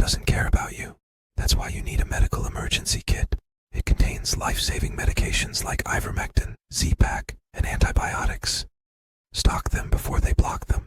doesn't care about you. That's why you need a medical emergency kit. It contains life-saving medications like ivermectin, Z-Pak, and antibiotics. Stock them before they block them.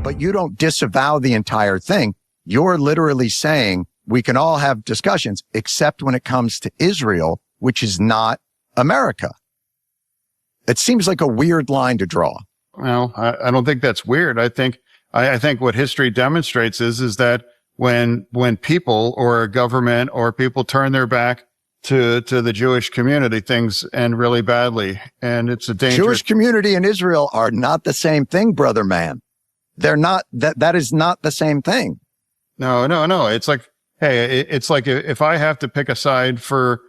But you don't disavow the entire thing. You're literally saying we can all have discussions, except when it comes to Israel, which is not America. It seems like a weird line to draw. Well, I don't think that's weird. I think what history demonstrates is that when people or a government or people turn their back to the Jewish community, things end really badly. And it's a dangerous. Jewish community and Israel are not the same thing, brother man. They're not, that is not the same thing. No. It's like, hey, it's like if I have to pick a side for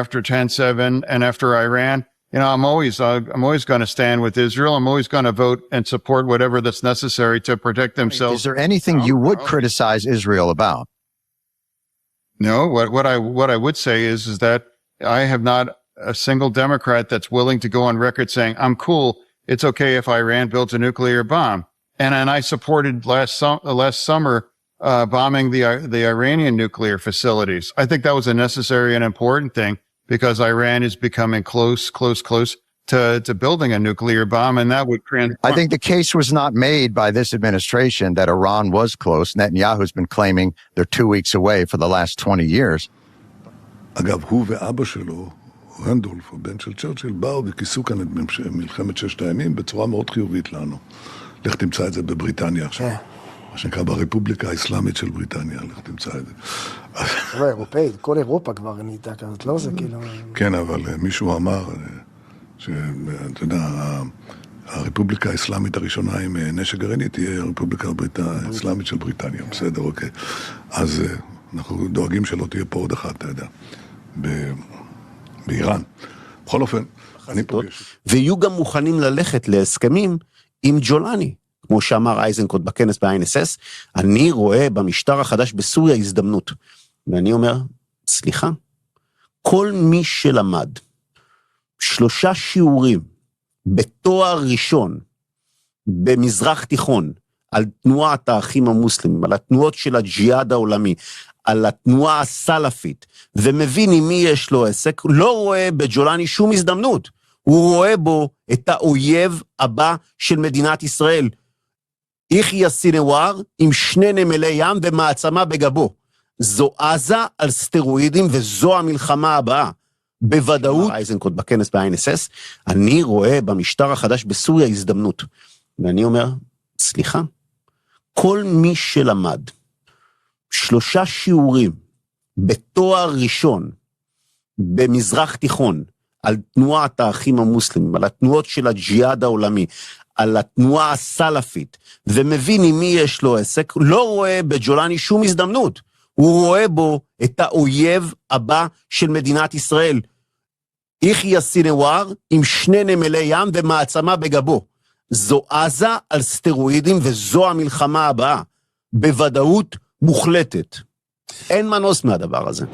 after 10/7 and after Iran, you know, I'm always going to stand with Israel. I'm always going to vote and support whatever that's necessary to protect themselves. Is there anything you would criticize Israel about? No, what I would say is that I have not a single Democrat that's willing to go on record saying, I'm cool. It's okay if Iran builds a nuclear bomb. And I supported last summer, bombing the Iranian nuclear facilities. I think that was a necessary and important thing because Iran is becoming close to building a nuclear bomb, and that would transform. I think the case was not made by this administration that Iran was close. Netanyahu's been claiming they're 2 weeks away for the last 20 years. אגב, הוא ואבא שלו, רנדולף, הבן של צ'רצ'יל, באו וכיסו כאן את מלחמת ששת הימים בצורה מאוד חיובית לנו. לך תמצא את זה בבריטניה עכשיו. מה שנקרא ברפובליקה האסלאמית של בריטניה, לך תמצא את זה. חבר'ה, אירופאית, כל אירופה כבר נהייתה כזאת, לא זה כאילו... כן, אבל מישהו אמר שאתה יודע, הרפובליקה האסלאמית הראשונה עם נשק גרעיני תהיה הרפובליקה האסלאמית של בריטניה, בסדר, אוקיי. אז אנחנו דואגים שלא תהיה פה עוד אחת, אתה יודע, באיראן. בכל אופן, אני פוגש. ויהיו גם מוכנים ללכת להסכמים עם ג'ולני. כמו שאמר אייזנקוט בכנס ב-INSS, אני רואה במשטר החדש בסוריה הזדמנות. ואני אומר, סליחה, כל מי שלמד 3 שיעורים בתואר ראשון במזרח תיכון, על תנועת האחים המוסלמים, על התנועות של הג'יהאד העולמי, על התנועה הסלאפית, ומבין עם מי יש לו עסק, לא רואה בג'ולני שום הזדמנות. הוא רואה בו את האויב הבא של מדינת ישראל. יחיא סינואר עם 2 נמלי ים ומעצמה בגבו. זו עזה על סטרואידים וזו המלחמה הבאה. בוודאות, אייזנקוט בכנס ב-INSS, אני רואה במשטר החדש בסוריה הזדמנות. ואני אומר, סליחה, כל מי שלמד 3 שיעורים בתואר ראשון במזרח תיכון, על תנועת האחים המוסלמים, על התנועות של הג'יהאד העולמי, על התנועה הסלאפית, ומבין עם מי יש לו עסק, לא רואה בג'ולני שום הזדמנות. הוא רואה בו את האויב הבא של מדינת ישראל. יחיא סינואר עם 2 נמלי ים ומעצמה בגבו. זו עזה על סטרואידים וזו המלחמה הבאה. בוודאות מוחלטת. אין מנוס מהדבר הזה.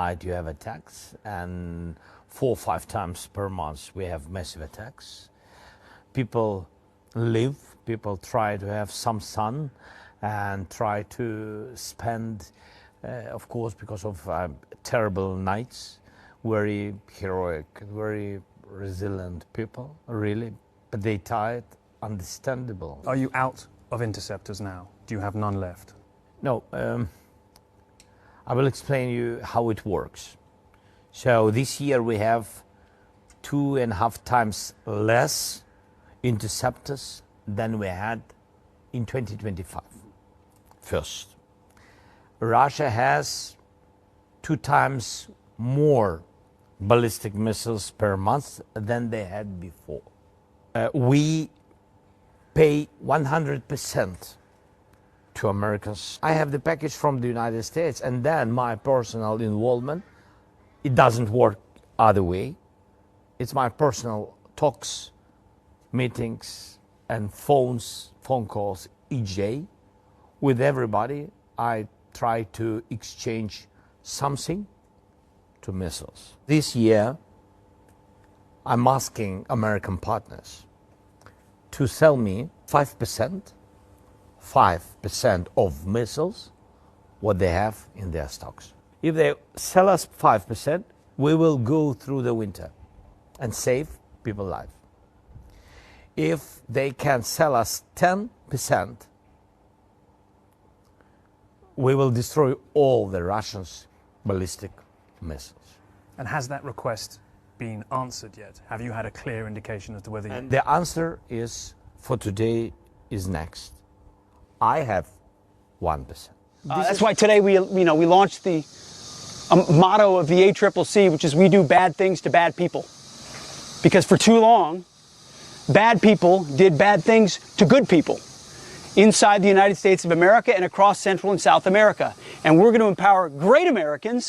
Night you have attacks, and 4 or 5 times per month we have massive attacks. People live, people try to have some sun and try to spend, of course, because of terrible nights, very heroic, very resilient people, really, but they tired, understandable. Are you out of interceptors now? Do you have none left? No, I will explain you how it works. So this year we have 2.5 times less interceptors than we had in 2025. First, Russia has 2 times more ballistic missiles per month than they had before. We pay 100% to Americans. I have the package from the United States, and then my personal involvement. It doesn't work other way. It's my personal talks, meetings, and phone calls each day with everybody. I try to exchange something to missiles. This year, I'm asking American partners to sell me 5% of missiles, what they have in their stocks. If they sell us 5%, we will go through the winter and save people's lives. If they can sell us 10%, we will destroy all the Russians' ballistic missiles. And has that request been answered yet? Have you had a clear indication as to whether you... The answer is, for today, is next. I have 1%. That's why today we launched the motto of the ACCC, which is we do bad things to bad people. Because for too long, bad people did bad things to good people inside the United States of America and across Central and South America. And we're going to empower great Americans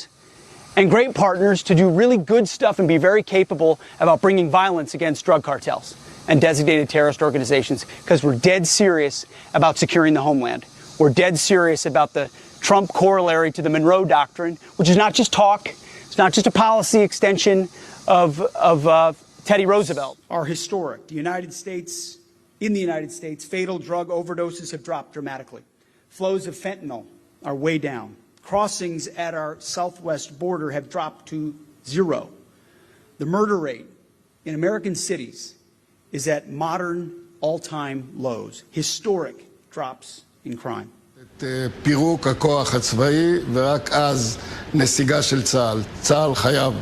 and great partners to do really good stuff and be very capable about bringing violence against drug cartels and designated terrorist organizations, because we're dead serious about securing the homeland. We're dead serious about the Trump corollary to the Monroe Doctrine, which is not just talk, it's not just a policy extension of Teddy Roosevelt. Are historic. In the United States, fatal drug overdoses have dropped dramatically. Flows of fentanyl are way down. Crossings at our southwest border have dropped to 0. The murder rate in American cities is at modern all-time lows. Historic drops in crime. פירוק הכוח הצבאי, ורק אז נסיגה של צה"ל. צה"ל חייב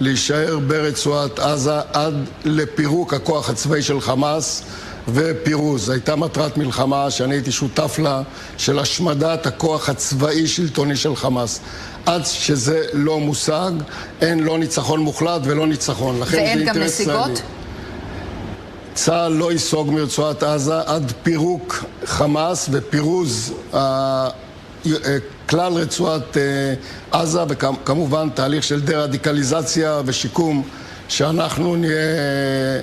להישאר ברצועת עזה עד לפירוק הכוח הצבאי של חמאס ופירוז. הייתה מטרת מלחמה שאני הייתי שותף לה, של השמדת הכוח הצבאי-שלטוני של חמאס. עד שזה לא מושג, אין לא ניצחון מוחלט ולא ניצחון. ואין גם נסיגות? צה"ל לא ייסוג מרצועת עזה עד פירוק חמאס ופירוז כלל רצועת עזה, וכמובן תהליך של דה-רדיקליזציה ושיקום, שאנחנו נהיה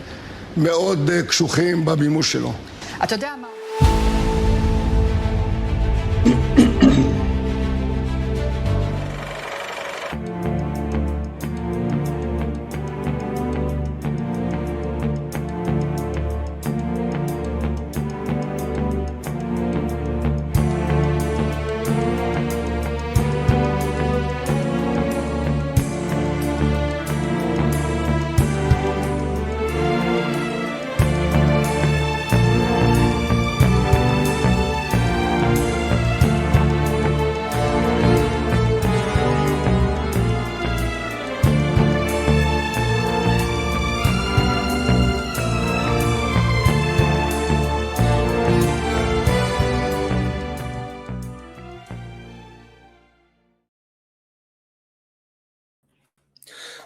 מאוד קשוחים במימוש שלו. אתה יודע מה?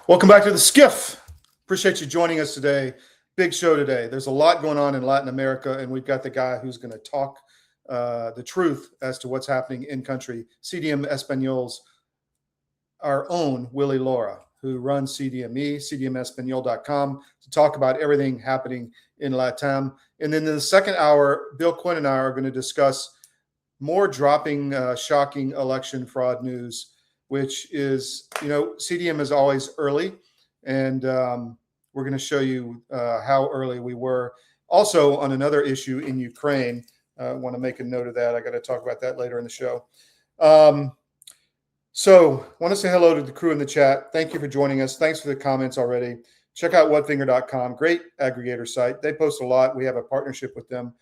Welcome back to the SCIF. Appreciate you joining us today. Big show today. There's a lot going on in Latin America, and we've got the guy who's going to talk the truth as to what's happening in country. CDM Espanol's our own Willie Lora, who runs CDME, cdmespanol.com, to talk about everything happening in LATAM. And then in the second hour, Bill Quinn and I are going to discuss more dropping, shocking election fraud news, which is, CDM is always early, and we're going to show you how early we were. Also, on another issue in Ukraine, I want to make a note of that. I got to talk about that later in the show. So want to say hello to the crew in the chat. Thank you for joining us. Thanks for the comments already. Check out whatfinger.com. Great aggregator site. They post a lot. We have a partnership with them.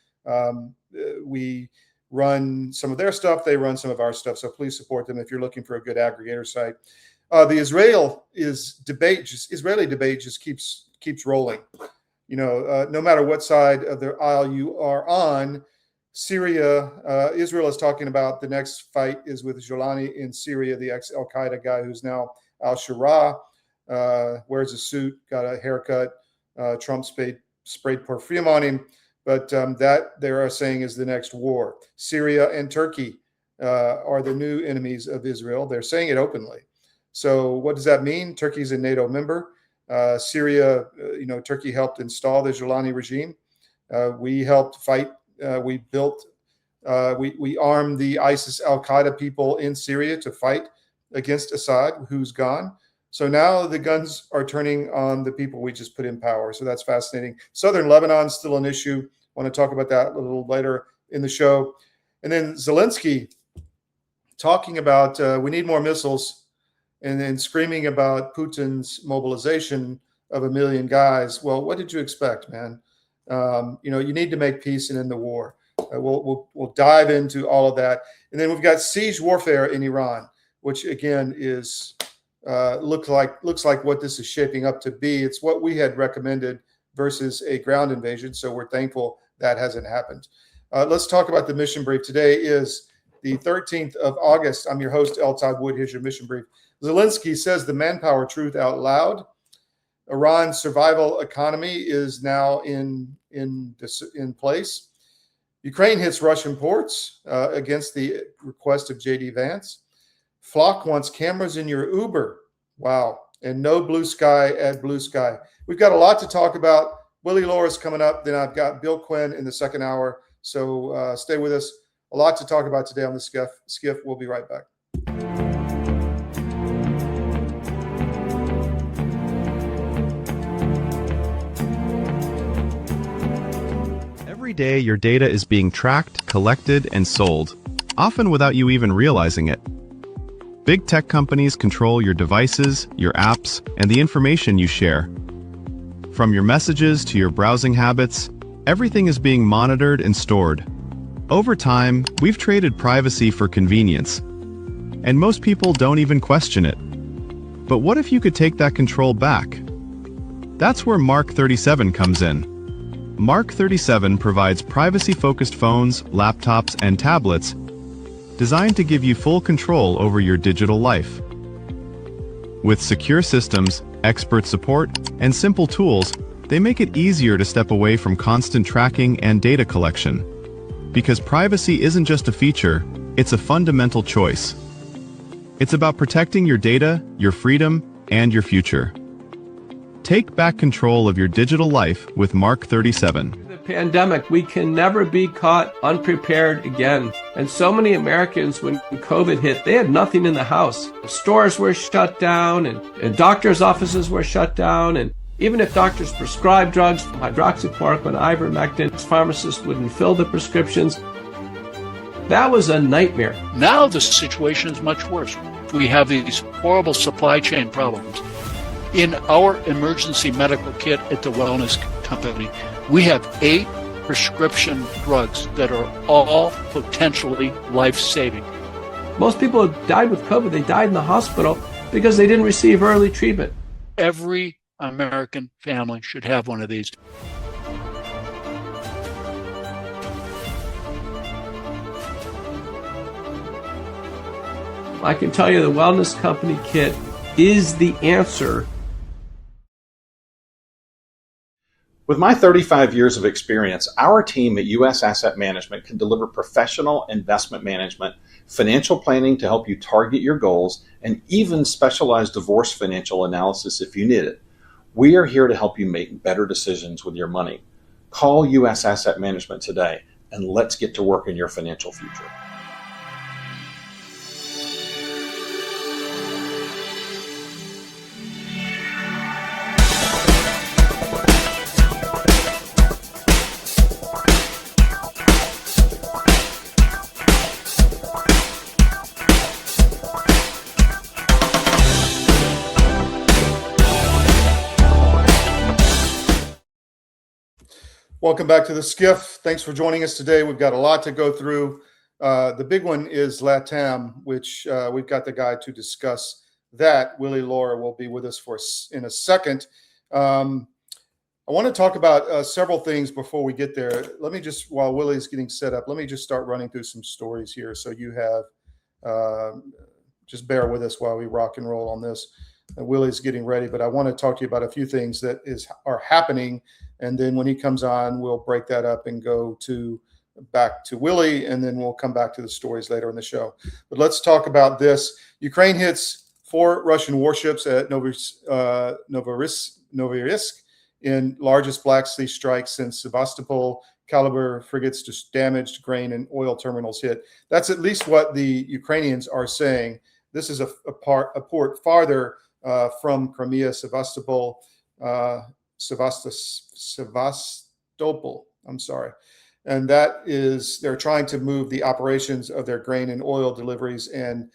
We run some of their stuff. They run some of our stuff. So please support them if you're looking for a good aggregator site. The Israeli debate just keeps rolling. No matter what side of the aisle you are on, Syria, Israel is talking about the next fight is with Zelenskiy in Syria, the ex-Al-Qaeda guy who's now al-Shura, wears a suit, got a haircut, Trump sprayed perfume on him. But that they are saying is the next war. Syria and Turkey are the new enemies of Israel. They're saying it openly. So what does that mean? Turkey's a NATO member. Syria, Turkey helped install the Zelenskiy regime. We helped fight. We armed the ISIS Al-Qaeda people in Syria to fight against Assad, who's gone. So now the guns are turning on the people we just put in power. So that's fascinating. Southern Lebanon is still an issue. I want to talk about that a little later in the show. And then Zelenskiy talking about we need more missiles, and then screaming about Putin's mobilization of 1 million guys. Well, what did you expect, man? You need to make peace and end the war. We'll dive into all of that. And then we've got siege warfare in Iran, which again is looks like what this is shaping up to be. It's what we had recommended versus a ground invasion. So we're thankful that hasn't happened. Let's talk about the mission brief. Today is the 13th of August. I'm your host, Todd Wood. Here's your mission brief. Zelenskiy says the manpower truth out loud. Iran's survival economy is now in place. Ukraine hits Russian ports against the request of J.D. Vance. Flock wants cameras in your Uber. Wow. And no Bluesky at Bluesky. We've got a lot to talk about. Willie Lora is coming up. Then I've got Bill Quinn in the second hour. So stay with us. A lot to talk about today on the SCIF. We'll be right back. Every day, your data is being tracked, collected, and sold, often without you even realizing it. Big tech companies control your devices, your apps, and the information you share. From your messages to your browsing habits, everything is being monitored and stored. Over time, we've traded privacy for convenience, and most people don't even question it. But what if you could take that control back? That's where Mark 37 comes in. Mark 37 provides privacy-focused phones, laptops, and tablets designed to give you full control over your digital life. With secure systems, expert support, and simple tools, they make it easier to step away from constant tracking and data collection. Because privacy isn't just a feature, It's a fundamental choice. It's about protecting your data, your freedom, and your future. Take back control of your digital life with Mark 37. The pandemic, we can never be caught unprepared again. And so many Americans, when COVID hit, they had nothing in the house. Stores were shut down and doctors' offices were shut down. And even if doctors prescribed drugs, hydroxychloroquine, ivermectin, pharmacists wouldn't fill the prescriptions. That was a nightmare. Now the situation is much worse. We have these horrible supply chain problems. In our emergency medical kit at the Wellness Company, we have 8 prescription drugs that are all potentially life-saving. Most people who died with COVID, they died in the hospital because they didn't receive early treatment. Every American family should have one of these. I can tell you the Wellness Company kit is the answer. With my 35 years of experience, our team at U.S. Asset Management can deliver professional investment management, financial planning to help you target your goals, and even specialized divorce financial analysis if you need it. We are here to help you make better decisions with your money. Call U.S. Asset Management today, and let's get to work in your financial future. Welcome back to the SCIF. Thanks for joining us today. We've got a lot to go through. The big one is LATAM, which we've got the guy to discuss that. Willie Lora will be with us in a second. I want to talk about several things before we get there. Let me just, while Willie's getting set up, let me just start running through some stories here so you have, just bear with us while we rock and roll on this. Willie's getting ready, but I want to talk to you about a few things that are happening. And then when he comes on, we'll break that up and go back to Willie, and then we'll come back to the stories later in the show. But let's talk about this. Ukraine hits 4 Russian warships at Novorossiysk in largest Black Sea strike since Sevastopol. Caliber frigates just damaged, grain and oil terminals hit. That's at least what the Ukrainians are saying. This is a port farther from Crimea, Sevastopol. Sevastopol, I'm sorry. And that is, they're trying to move the operations of their grain and oil deliveries and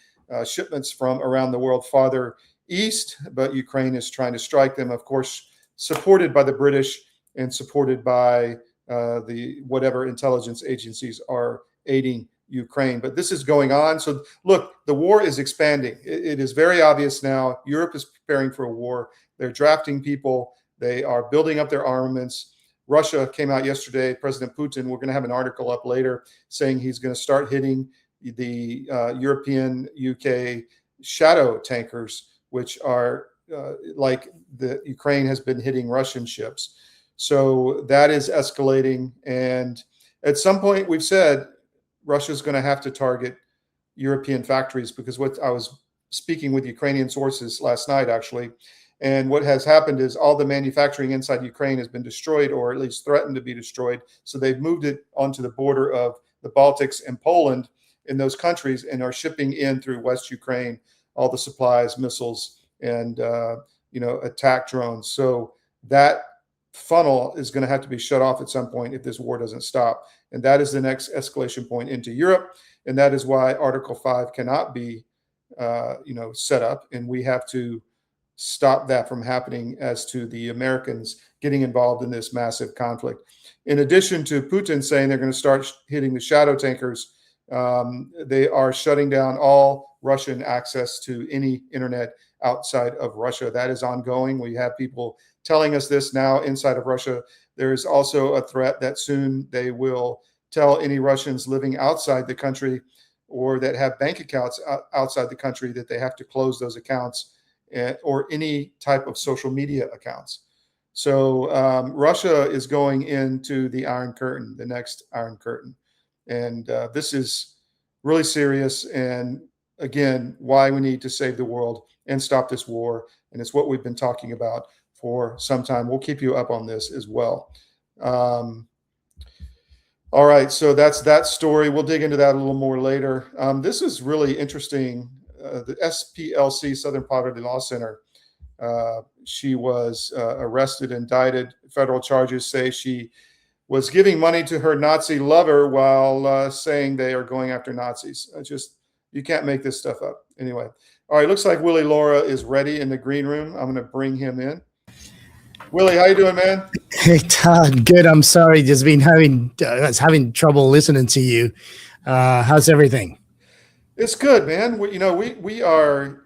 shipments from around the world farther east, but Ukraine is trying to strike them, of course, supported by the British and supported by the whatever intelligence agencies are aiding Ukraine. But this is going on. So look, the war is expanding. It is very obvious now. Europe is preparing for a war. They're drafting people. They are building up their armaments. Russia came out yesterday, President Putin, we're going to have an article up later saying he's going to start hitting the European, UK shadow tankers, which are like the Ukraine has been hitting Russian ships. So that is escalating. And at some point we've said Russia's going to have to target European factories, because what I was speaking with Ukrainian sources last night, actually, and what has happened is all the manufacturing inside Ukraine has been destroyed, or at least threatened to be destroyed. So they've moved it onto the border of the Baltics and Poland in those countries, and are shipping in through West Ukraine all the supplies, missiles, and attack drones. So that funnel is going to have to be shut off at some point if this war doesn't stop. And that is the next escalation point into Europe. And that is why Article 5 cannot be set up, and we have to stop that from happening as to the Americans getting involved in this massive conflict. In addition to Putin saying they're going to start hitting the shadow tankers, they are shutting down all Russian access to any internet outside of Russia. That is ongoing. We have people telling us this now inside of Russia. There is also a threat that soon they will tell any Russians living outside the country or that have bank accounts outside the country that they have to close those accounts, or any type of social media accounts. So Russia is going into the Iron Curtain, the next Iron Curtain. And this is really serious. And again, why we need to save the world and stop this war. And it's what we've been talking about for some time. We'll keep you up on this as well. All right, so that's that story. We'll dig into that a little more later. This is really interesting. The SPLC, Southern Poverty Law Center, she was arrested, indicted. Federal charges say she was giving money to her Nazi lover while saying they are going after Nazis. You can't make this stuff up. Anyway, all right, looks like Willie Lora is ready in the green room. I'm going to bring him in. Willie, how you doing, man? Hey, Todd. Good. I'm sorry. Just been having trouble listening to you. How's everything? It's good, man. We are.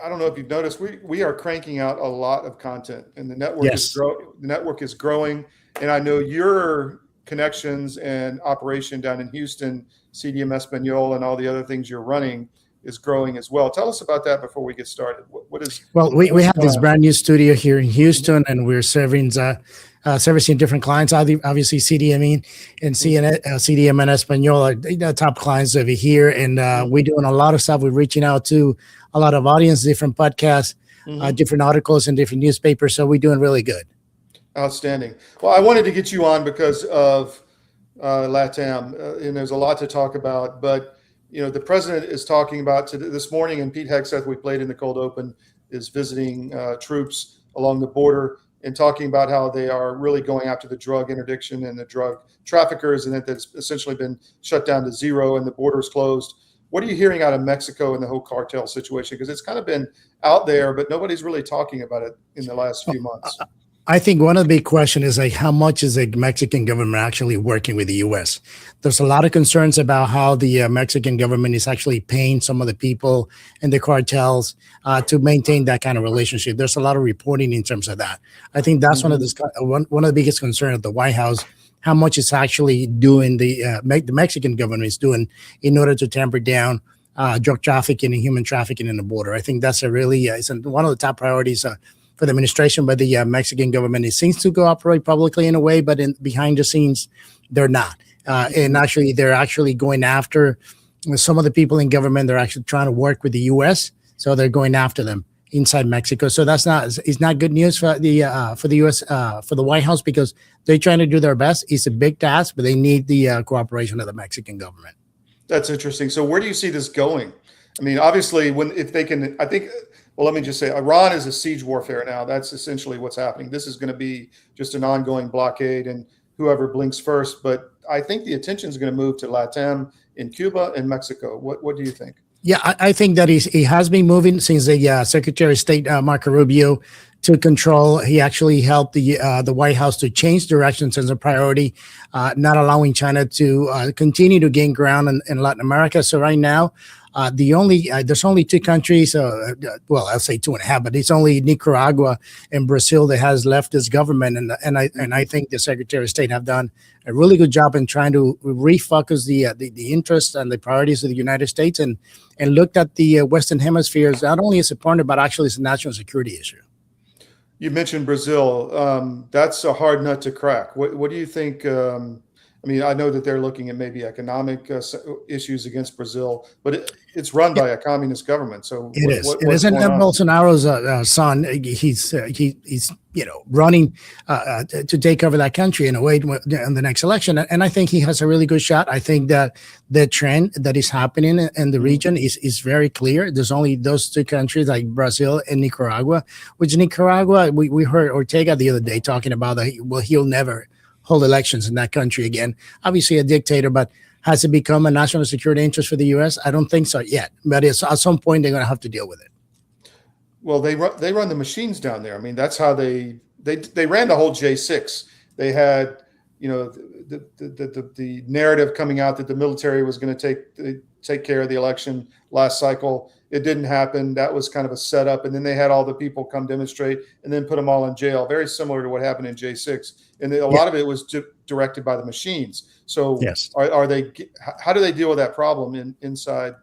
I don't know if you've noticed. We are cranking out a lot of content, and the network is growing. And I know your connections and operation down in Houston, CDM Espanol, and all the other things you're running is growing as well. Tell us about that before we get started. What is? Well, we have this brand new studio here in Houston, and we're servicing different clients. Obviously, CDM and CDM and Espanol are the top clients over here, and we're doing a lot of stuff. We're reaching out to a lot of audience, different podcasts, different articles, and different newspapers. So we're doing really good. Outstanding. Well, I wanted to get you on because of LATAM, and there's a lot to talk about, but the president is talking about this morning, and Pete Hegseth, we played in the cold open, is visiting troops along the border and talking about how they are really going after the drug interdiction and the drug traffickers, and that's essentially been shut down to zero and the borders closed. What are you hearing out of Mexico and the whole cartel situation? Because it's kind of been out there, but nobody's really talking about it in the last few months. I think one of the big questions is how much is the Mexican government actually working with the U.S.? There's a lot of concerns about how the Mexican government is actually paying some of the people in the cartels to maintain that kind of relationship. There's a lot of reporting in terms of that. I think that's one of the biggest concerns of the White House, how much it's actually doing the Mexican government is doing in order to tamper down drug trafficking and human trafficking in the border. I think that's one of the top priorities for the administration, but the Mexican government. It seems to cooperate publicly in a way, but behind the scenes, they're not. And actually, they're actually going after some of the people in government. They're actually trying to work with the U.S., so they're going after them inside Mexico. So it's not good news for the U.S. For the White House, because they're trying to do their best. It's a big task, but they need the cooperation of the Mexican government. That's interesting. So where do you see this going? I mean, obviously, if they can, I think. Well, let me just say, Iran is a siege warfare now. That's essentially what's happening. This is going to be just an ongoing blockade, and whoever blinks first. But I think the attention is going to move to LATAM in Cuba and Mexico. What do you think? Yeah, I think that he has been moving since the Secretary of State, Marco Rubio, took control. He actually helped the White House to change directions as a priority, not allowing China to continue to gain ground in Latin America. So right now, there's only two countries, well, I'll say 2.5, but it's only Nicaragua and Brazil that has left this government. And I think the Secretary of State have done a really good job in trying to refocus the interests and the priorities of the United States and looked at the Western Hemisphere as not only as a partner, but actually as a national security issue. You mentioned Brazil. That's a hard nut to crack. What do you think? I mean, I know that they're looking at maybe economic issues against Brazil, but it's run by a communist government. So it isn't Bolsonaro's son. He's running to take over that country in a way in the next election, and I think he has a really good shot. I think that the trend that is happening in the region is very clear. There's only those two countries like Brazil and Nicaragua. Which Nicaragua, we heard Ortega the other day talking about that. He'll never hold elections in that country again. Obviously a dictator, but has it become a national security interest for the U.S.? I don't think so yet, but at some point they're going to have to deal with it. Well, they run the machines down there. I mean, that's how they ran the whole J6. They had, the narrative coming out that the military was going to take care of the election last cycle. It didn't happen. That was kind of a setup. And then they had all the people come demonstrate and then put them all in jail. Very similar to what happened in J6. And a lot of it was directed by the machines. So yes. How do they deal with that problem inside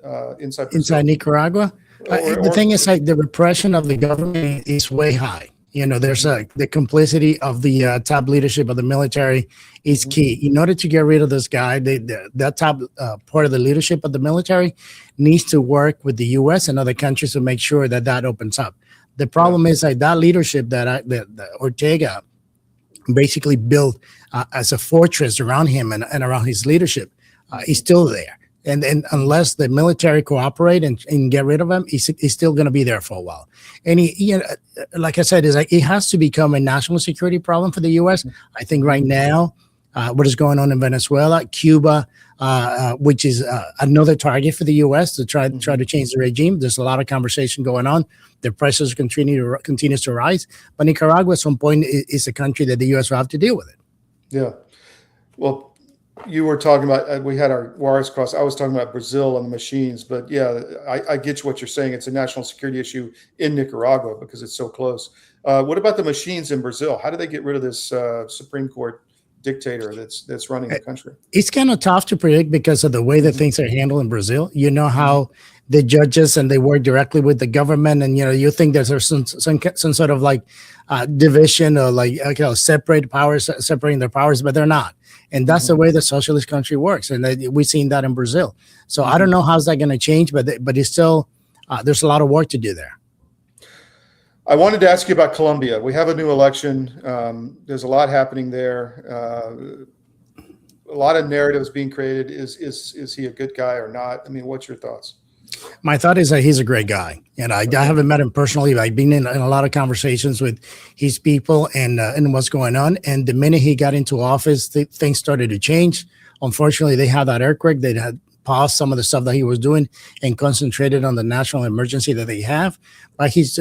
Brazil? Inside Nicaragua? The thing is, like, the repression of the government is way high. There's the complicity of the top leadership of the military is key. In order to get rid of this guy, that top part of the leadership of the military needs to work with the U.S. and other countries to make sure that opens up. The problem is that leadership that Ortega basically built as a fortress around him and around his leadership is still there. And unless the military cooperate and get rid of him, he's still going to be there for a while. And he like I said, it has to become a national security problem for the U.S. I think right now, what is going on in Venezuela, Cuba, which is another target for the U.S. to try to change the regime. There's a lot of conversation going on. The pressures continues to rise. But Nicaragua, at some point, is a country that the U.S. will have to deal with it. Yeah. Well, you were talking about, we had our wires crossed. I was talking about Brazil and the machines, but yeah, I get what you're saying. It's a national security issue in Nicaragua because it's so close. What about the machines in Brazil? How do they get rid of this Supreme Court dictator that's running the country? It's kind of tough to predict because of the way that things are handled in Brazil. You know how the judges and they work directly with the government, and you think there's some sort of like division or like separating their powers, but they're not. And that's the way the socialist country works, and we've seen that in Brazil. So I don't know how's that going to change, but it's still there's a lot of work to do there. I wanted to ask you about Colombia. We have a new election. There's a lot happening there. A lot of narratives being created. Is he a good guy or not? I mean, what's your thoughts? My thought is that he's a great guy, and I haven't met him personally. I've been in a lot of conversations with his people and what's going on. And the minute he got into office, things started to change. Unfortunately, they had that earthquake. They had paused some of the stuff that he was doing and concentrated on the national emergency that they have. But his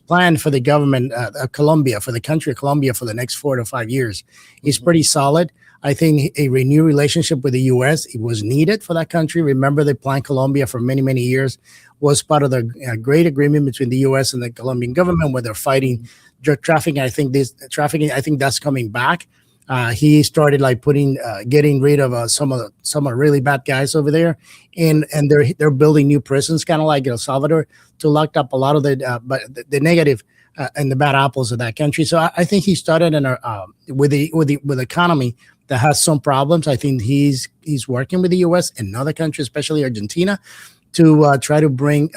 plan for the government of Colombia, for the country of Colombia, for the next 4 to 5 years is pretty solid. I think a renewed relationship with the U.S. it was needed for that country. Remember, the Plan Colombia for many, many years was part of the great agreement between the U.S. and the Colombian government where they're fighting drug trafficking. I think that's coming back. He started getting rid of some really bad guys over there, and they're building new prisons, kind of like El Salvador, to lock up a lot of the negative and the bad apples of that country. So I think he started with the economy that has some problems. I think he's working with the U.S. and other countries, especially Argentina, to try to bring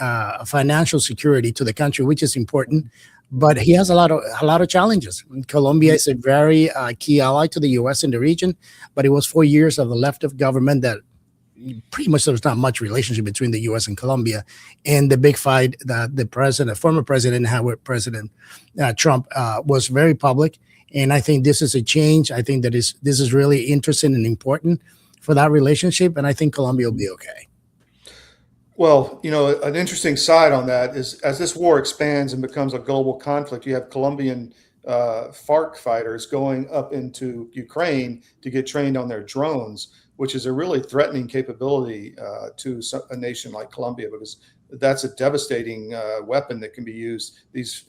financial security to the country, which is important. But he has a lot of challenges. Colombia is a very key ally to the U.S. in the region, but it was 4 years of the left of government that pretty much there was not much relationship between the U.S. and Colombia. And the big fight that the former president had with President Trump was very public. And I think this is a change. I think this is really interesting and important for that relationship. And I think Colombia will be okay. Well, an interesting side on that is as this war expands and becomes a global conflict, you have Colombian FARC fighters going up into Ukraine to get trained on their drones, which is a really threatening capability to a nation like Colombia, because that's a devastating weapon that can be used. These,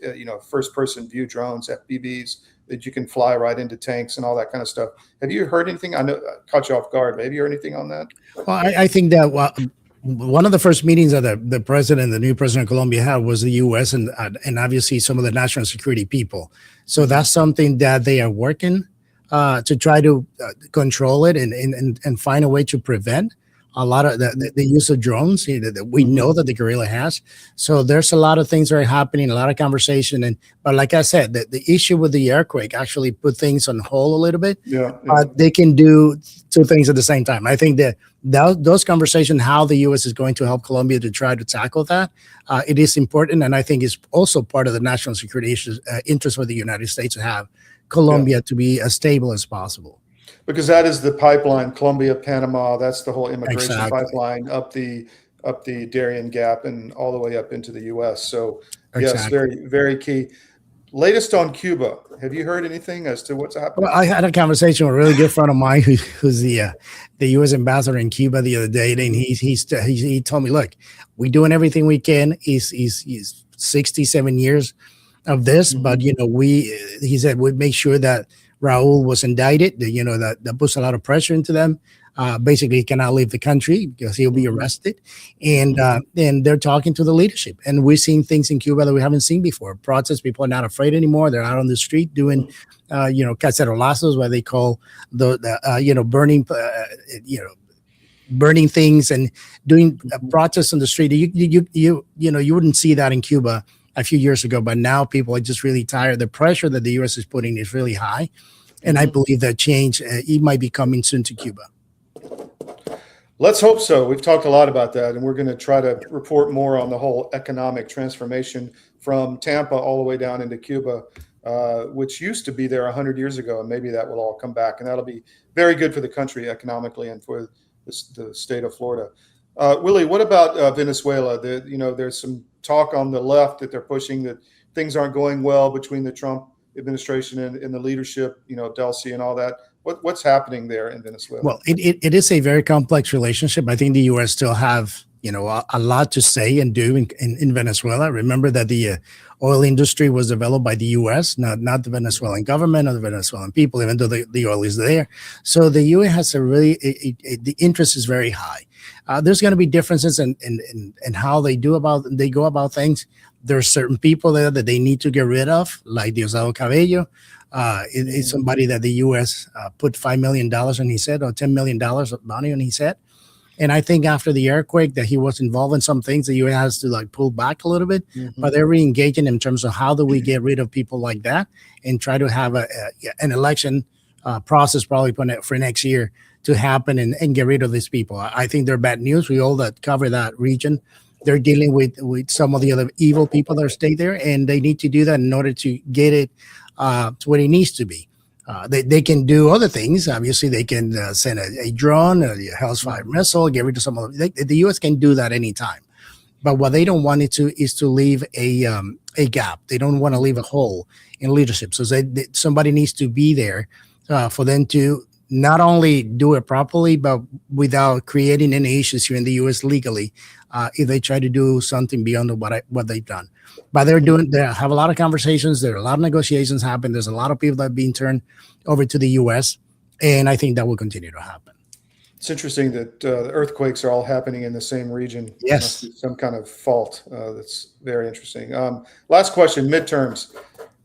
first-person view drones, FPVs, that you can fly right into tanks and all that kind of stuff. Have you heard anything? I know I caught you off guard. Have you heard anything on that? Well, I think that one of the first meetings that the new president of Colombia had was the U.S. and obviously some of the national security people. So that's something that they are working to try to control it and find a way to prevent a lot of the use of drones that we know that the guerrilla has. So there's a lot of things that are happening, a lot of conversation. But like I said, the issue with the earthquake actually put things on hold a little bit. Yeah. They can do two things at the same time. I think that those conversations, how the U.S. is going to help Colombia to try to tackle that, it is important. And I think it's also part of the national security issues, interest for the United States to have Colombia to be as stable as possible. Because that is the pipeline, Colombia, Panama. That's the whole immigration pipeline up the Darien Gap and all the way up into the U.S. So yes, very, very key. Latest on Cuba. Have you heard anything as to what's happening? Well, I had a conversation with a really good friend of mine who's the U.S. ambassador in Cuba the other day, and he told me, "Look, we're doing everything we can. He's 67 years of this, but he said we make sure that Raul was indicted. That puts a lot of pressure into them. Basically, he cannot leave the country because he'll be arrested. And they're talking to the leadership. And we're seeing things in Cuba that we haven't seen before. Protests, people are not afraid anymore. They're out on the street doing, cacerolazos, what they call burning, burning things and doing protests on the street. You wouldn't see that in Cuba a few years ago, but now people are just really tired. The pressure that the U.S. is putting is really high. And I believe that change, it might be coming soon to Cuba. Let's hope so. We've talked a lot about that, and we're going to try to report more on the whole economic transformation from Tampa all the way down into Cuba, which used to be there 100 years ago, and maybe that will all come back, and that'll be very good for the country economically and for the state of Florida. Willie, what about Venezuela? There's some talk on the left that they're pushing that things aren't going well between the Trump administration and the leadership, Delcy and all that. What's happening there in Venezuela? Well, it is a very complex relationship. I think the U.S. still have, a lot to say and do in Venezuela. Remember that the oil industry was developed by the U.S., not the Venezuelan government or the Venezuelan people, even though the oil is there. So the U.S. has the interest is very high. There's going to be differences in how they go about things. There are certain people there that they need to get rid of, like Diosdado Cabello. It's somebody that the U.S. put $5 million on his head, or $10 million of money on his head. And I think after the earthquake that he was involved in some things, the U.S. has to pull back a little bit, but they're re-engaging in terms of how do we get rid of people like that and try to have an election process probably for next year to happen and get rid of these people. I think they're bad news. We all that cover that region, they're dealing with some of the other evil people that stay there, and they need to do that in order to get it to what it needs to be. They can do other things. Obviously, they can send a drone, a Hellfire missile, get rid of some of them. The U.S. can do that anytime. But what they don't want is to leave a gap. They don't want to leave a hole in leadership. So somebody needs to be there for them to not only do it properly, but without creating any issues here in the U.S. legally, if they try to do something beyond what they've done. But they have a lot of conversations. There are a lot of negotiations happen. There's a lot of people that are being turned over to the U.S., and I think that will continue to happen. It's interesting that the earthquakes are all happening in the same region. Yes. Some kind of fault. That's very interesting. Last question, midterms.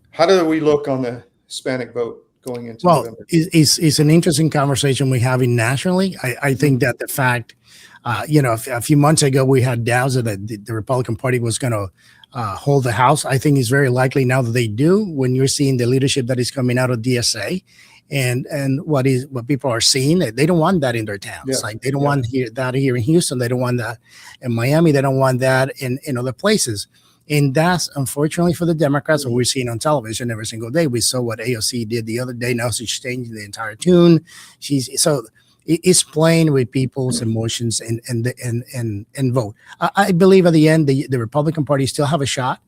How do we look on the Hispanic vote going into November? It's an interesting conversation we're having nationally. I think that the fact, a few months ago, we had doubts that the Republican Party was going to hold the House. I think it's very likely now that they do, when you're seeing the leadership that is coming out of DSA and what people are seeing. They don't want that in their towns. They don't want that here in Houston. They don't want that in Miami. They don't want that in other places. And that's unfortunately for the Democrats what we're seeing on television every single day. We saw what AOC did the other day. Now she's changing the entire tune. It's playing with people's emotions and vote. I believe at the end, the Republican Party still have a shot.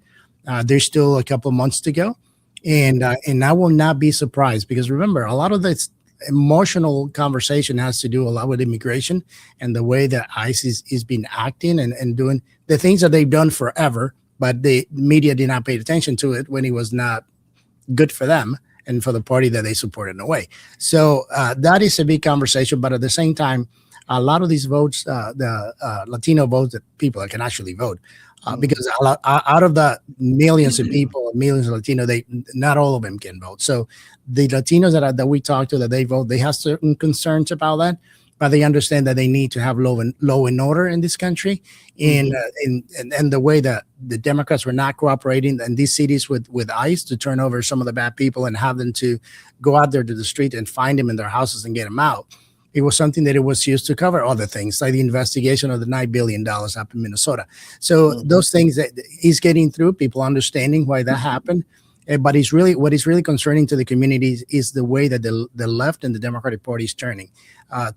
There's still a couple of months to go. And I will not be surprised, because remember, a lot of this emotional conversation has to do a lot with immigration and the way that ICE is been acting and doing the things that they've done forever, but the media did not pay attention to it when it was not good for them and for the party that they support in a way. So that is a big conversation. But at the same time, a lot of these votes, the Latino votes, that people that can actually vote, because out of the millions of people, millions of Latino, not all of them can vote. So the Latinos that we talk to, that they vote, they have certain concerns about that, but they understand that they need to have law and order in this country. And the way that the Democrats were not cooperating in these cities with ICE to turn over some of the bad people and have them to go out there to the street and find them in their houses and get them out. It was something that it was used to cover other things, like the investigation of the $9 billion up in Minnesota. So those things that he's getting through, people understanding why that happened. But what is really concerning to the communities is the way that the left and the Democratic Party is turning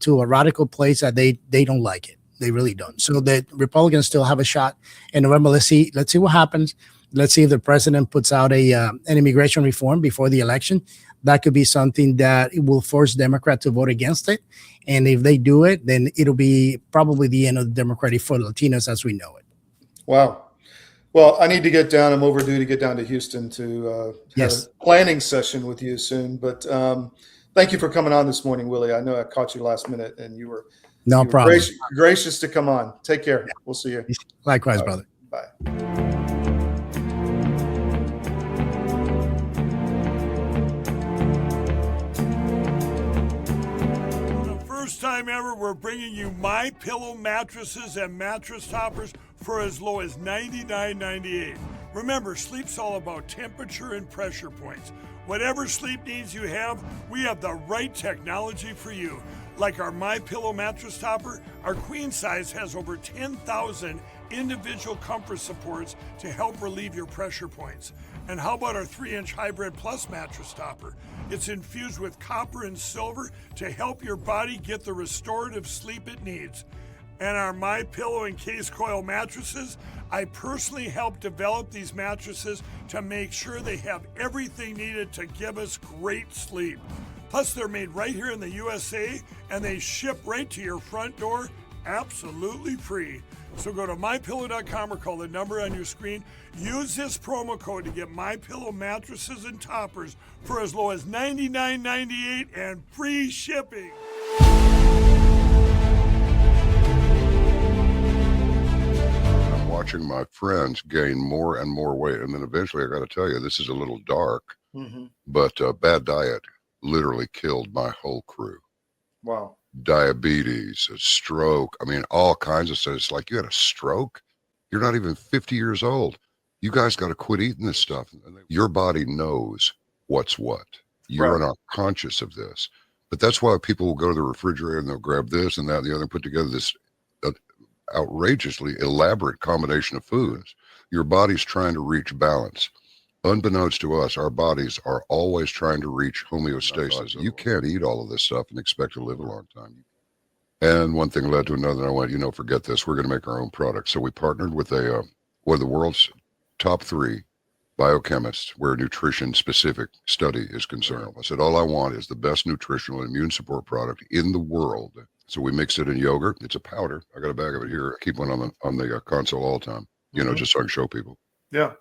to a radical place that they don't like it. They really don't. So the Republicans still have a shot in November. Let's see what happens. Let's see if the president puts out an immigration reform before the election. That could be something that will force Democrats to vote against it. And if they do it, then it'll be probably the end of the Democratic for Latinos as we know it. Wow. Well, I need to get down. I'm overdue to get down to Houston to have Yes. a planning session with you soon. But thank you for coming on this morning, Willie. I know I caught you last minute, and you were problem. Gracious to come on. Take care. We'll see you. Likewise, brother. Bye. First time ever, we're bringing you My Pillow mattresses and mattress toppers for as low as $99.98. Remember, sleep's all about temperature and pressure points. Whatever sleep needs you have, we have the right technology for you. Like our My Pillow mattress topper, our queen size has over 10,000 individual comfort supports to help relieve your pressure points. And how about our 3-inch Hybrid Plus mattress topper? It's infused with copper and silver to help your body get the restorative sleep it needs. And our My Pillow and Case Coil mattresses, I personally helped develop these mattresses to make sure they have everything needed to give us great sleep. Plus, they're made right here in the USA, and they ship right to your front door absolutely free. So go to MyPillow.com or call the number on your screen. Use this promo code to get MyPillow mattresses and toppers for as low as $99.98 and free shipping. I'm watching my friends gain more and more weight. And then eventually, I got to tell you, this is a little dark, but bad diet literally killed my whole crew. Wow. Diabetes, a stroke. I mean, all kinds of stuff. It's like, you had a stroke? You're not even 50 years old. You guys got to quit eating this stuff. Your body knows what's what. You are not conscious of this. But that's why people will go to the refrigerator and they'll grab this and that and the other and put together this outrageously elaborate combination of foods. Your body's trying to reach balance. Unbeknownst to us, our bodies are always trying to reach homeostasis. You can't eat all of this stuff and expect to live a long time. And one thing led to another, and I went, forget this. We're going to make our own product. So we partnered with one of the world's top 3 biochemists where nutrition-specific study is concerned. I said, all I want is the best nutritional and immune support product in the world. So we mixed it in yogurt. It's a powder. I got a bag of it here. I keep one on the console all the time, just so I can show people. Yeah.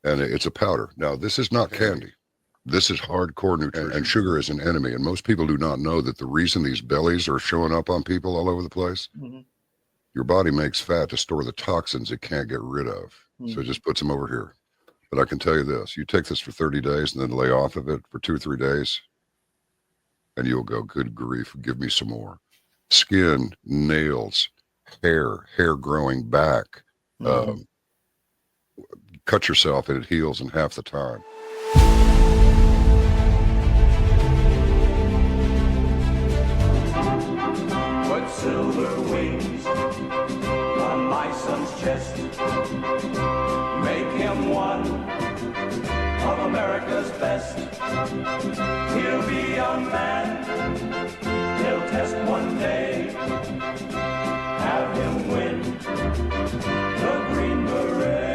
And it's a powder. Now, this is not candy. This is hardcore nutrition. And sugar is an enemy. And most people do not know that the reason these bellies are showing up on people all over the place, your body makes fat to store the toxins it can't get rid of. So it just puts them over here. But I can tell you this, you take this for 30 days and then lay off of it for 2 or 3 days, and you'll go, good grief, give me some more. Skin, nails, hair growing back, cut yourself and it heals in half the time. Put silver wings on my son's chest. Make him one of America's best. He'll be a man. He'll test one day. Have him win the Green Beret.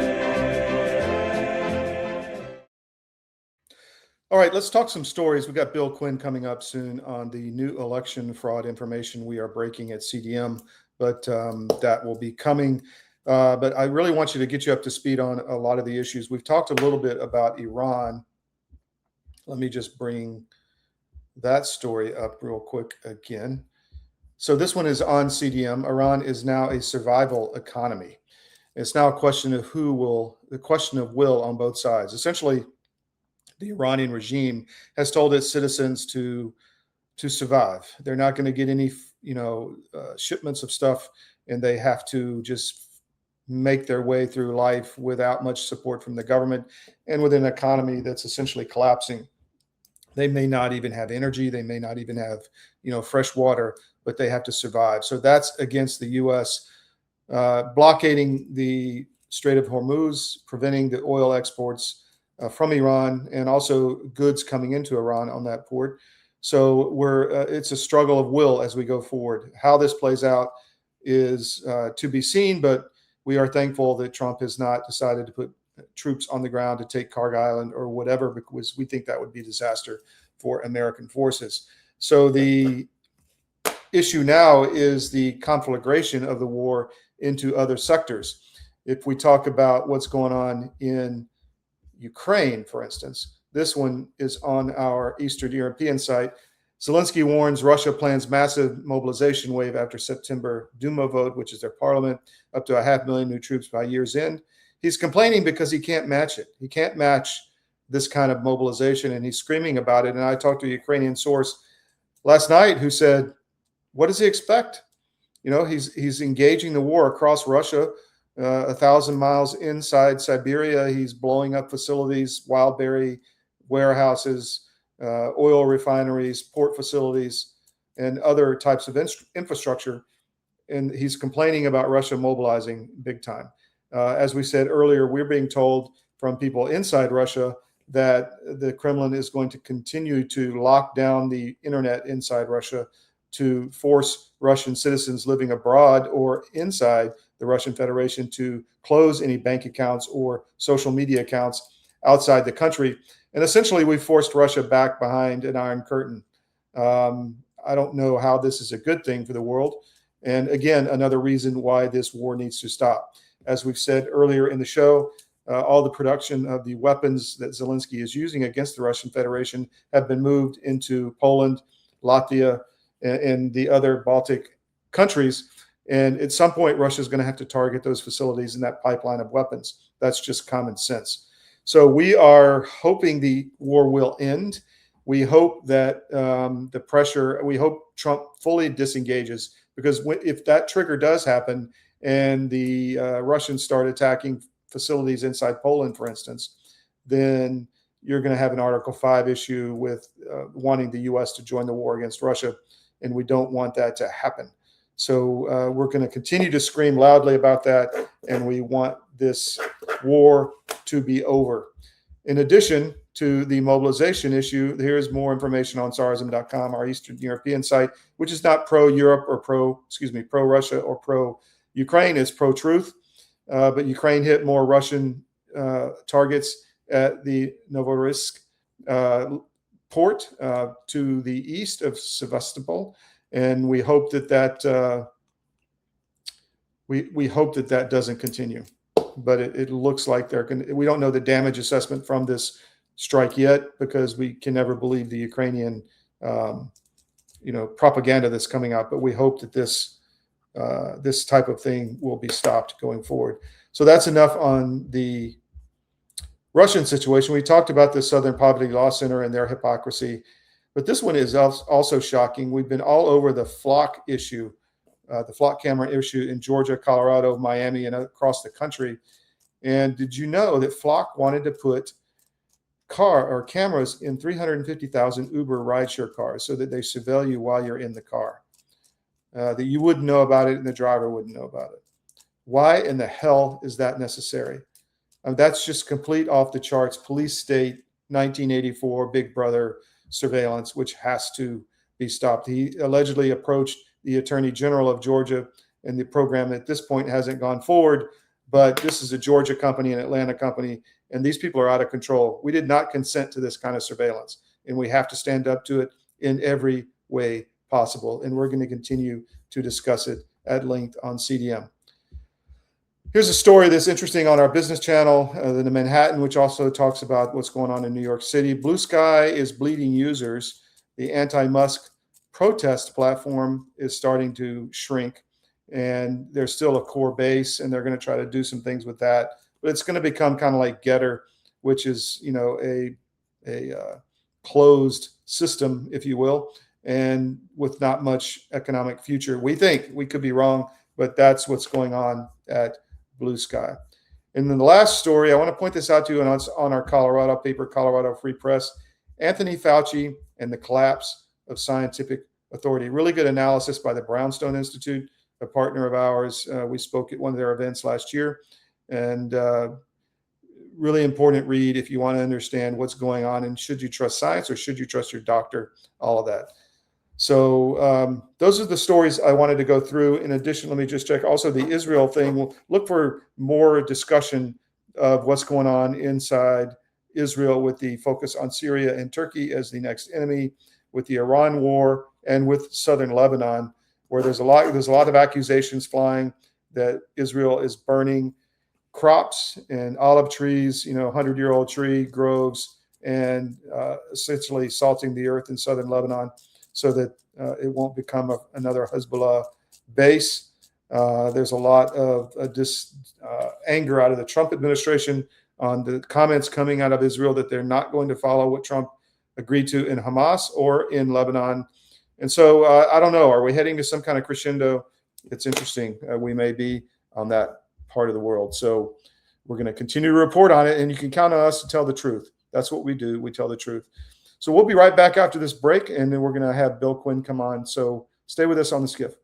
All right, let's talk some stories. We've got Bill Quinn coming up soon on the new election fraud information we are breaking at CDM, but that will be coming. But I really want you to get you up to speed on a lot of the issues. We've talked a little bit about Iran. Let me just bring that story up real quick again. So this one is on CDM. Iran is now a survival economy. It's now a question of the question of will on both sides. Essentially, the Iranian regime has told its citizens to survive. They're not going to get any, shipments of stuff, and they have to just make their way through life without much support from the government and with an economy that's essentially collapsing. They may not even have energy. They may not even have, fresh water, but they have to survive. So that's against the U.S. Blockading the Strait of Hormuz, preventing the oil exports from Iran, and also goods coming into Iran on that port. So it's a struggle of will as we go forward. How this plays out is to be seen, but we are thankful that Trump has not decided to put troops on the ground to take Kharg Island or whatever, because we think that would be a disaster for American forces. So the issue now is the conflagration of the war into other sectors. If we talk about what's going on in Ukraine, for instance, this one is on our Eastern European site. Zelenskiy warns Russia plans massive mobilization wave after September Duma vote, which is their parliament, up to 500,000 new troops by year's end. He's complaining because he can't match it. He can't match this kind of mobilization, and he's screaming about it. And I talked to a Ukrainian source last night who said, what does he expect? You know, he's engaging the war across Russia, 1,000 miles inside Siberia. He's blowing up facilities, wildberry warehouses, oil refineries, port facilities, and other types of infrastructure. And he's complaining about Russia mobilizing big time. As we said earlier, we're being told from people inside Russia that the Kremlin is going to continue to lock down the internet inside Russia to force Russian citizens living abroad or inside the Russian Federation to close any bank accounts or social media accounts outside the country. And essentially, we forced Russia back behind an iron curtain. I don't know how this is a good thing for the world. And again, another reason why this war needs to stop. As we've said earlier in the show, all the production of the weapons that Zelensky is using against the Russian Federation have been moved into Poland, Latvia, and the other Baltic countries. And at some point, Russia is going to have to target those facilities in that pipeline of weapons. That's just common sense. So we are hoping the war will end. We hope that we hope Trump fully disengages, because if that trigger does happen and the Russians start attacking facilities inside Poland, for instance, then you're going to have an Article 5 issue with wanting the U.S. to join the war against Russia, and we don't want that to happen. So we're going to continue to scream loudly about that, and we want this war to be over. In addition to the mobilization issue, here's more information on Tsarism.com, our Eastern European site, which is not pro-Europe or pro-Russia or pro-Ukraine. It's pro-truth. But Ukraine hit more Russian targets at the Novorossiysk port to the east of Sevastopol, and we hope that we hope that doesn't continue. But it looks like they're going. We don't know the damage assessment from this strike yet, because we can never believe the Ukrainian propaganda that's coming out. But we hope that this type of thing will be stopped going forward. So that's enough on the Russian situation. We talked about the Southern Poverty Law Center and their hypocrisy, but this one is also shocking. We've been all over the flock issue, the flock camera issue in Georgia, Colorado, Miami, and across the country. And did you know that Flock wanted to put cameras in 350,000 Uber rideshare cars so that they surveil you while you're in the car? That you wouldn't know about it and the driver wouldn't know about it. Why in the hell is that necessary? That's just complete off the charts police state 1984 Big Brother surveillance, which has to be stopped. He allegedly approached the Attorney General of Georgia, and the program at this point hasn't gone forward. But this is a Georgia company, an Atlanta company, and these people are out of control. We did not consent to this kind of surveillance, and we have to stand up to it in every way possible. And we're going to continue to discuss it at length on CDM. Here's a story that's interesting on our business channel, the Manhattan, which also talks about what's going on in New York City. Bluesky is bleeding users. The anti-Musk protest platform is starting to shrink, and there's still a core base, and they're going to try to do some things with that. But it's going to become kind of like Gettr, which is, a closed system, if you will, and with not much economic future. We think, we could be wrong, but that's what's going on at Bluesky. And then the last story, I want to point this out to you on our Colorado paper, Colorado Free Press, Anthony Fauci and the collapse of scientific authority. Really good analysis by the Brownstone Institute, a partner of ours. We spoke at one of their events last year, and really important read if you want to understand what's going on and should you trust science or should you trust your doctor, all of that. So those are the stories I wanted to go through. In addition, let me just check also the Israel thing. We'll look for more discussion of what's going on inside Israel with the focus on Syria and Turkey as the next enemy, with the Iran war, and with southern Lebanon, where there's a lot of accusations flying that Israel is burning crops and olive trees, 100-year-old tree groves, and essentially salting the earth in southern Lebanon so that it won't become another Hezbollah base. There's a lot of anger out of the Trump administration on the comments coming out of Israel that they're not going to follow what Trump agreed to in Hamas or in Lebanon. And so I don't know, are we heading to some kind of crescendo? It's interesting. We may be on that part of the world. So we're going to continue to report on it, and you can count on us to tell the truth. That's what we do. We tell the truth. So we'll be right back after this break, and then we're going to have Bill Quinn come on. So stay with us on the SCIF.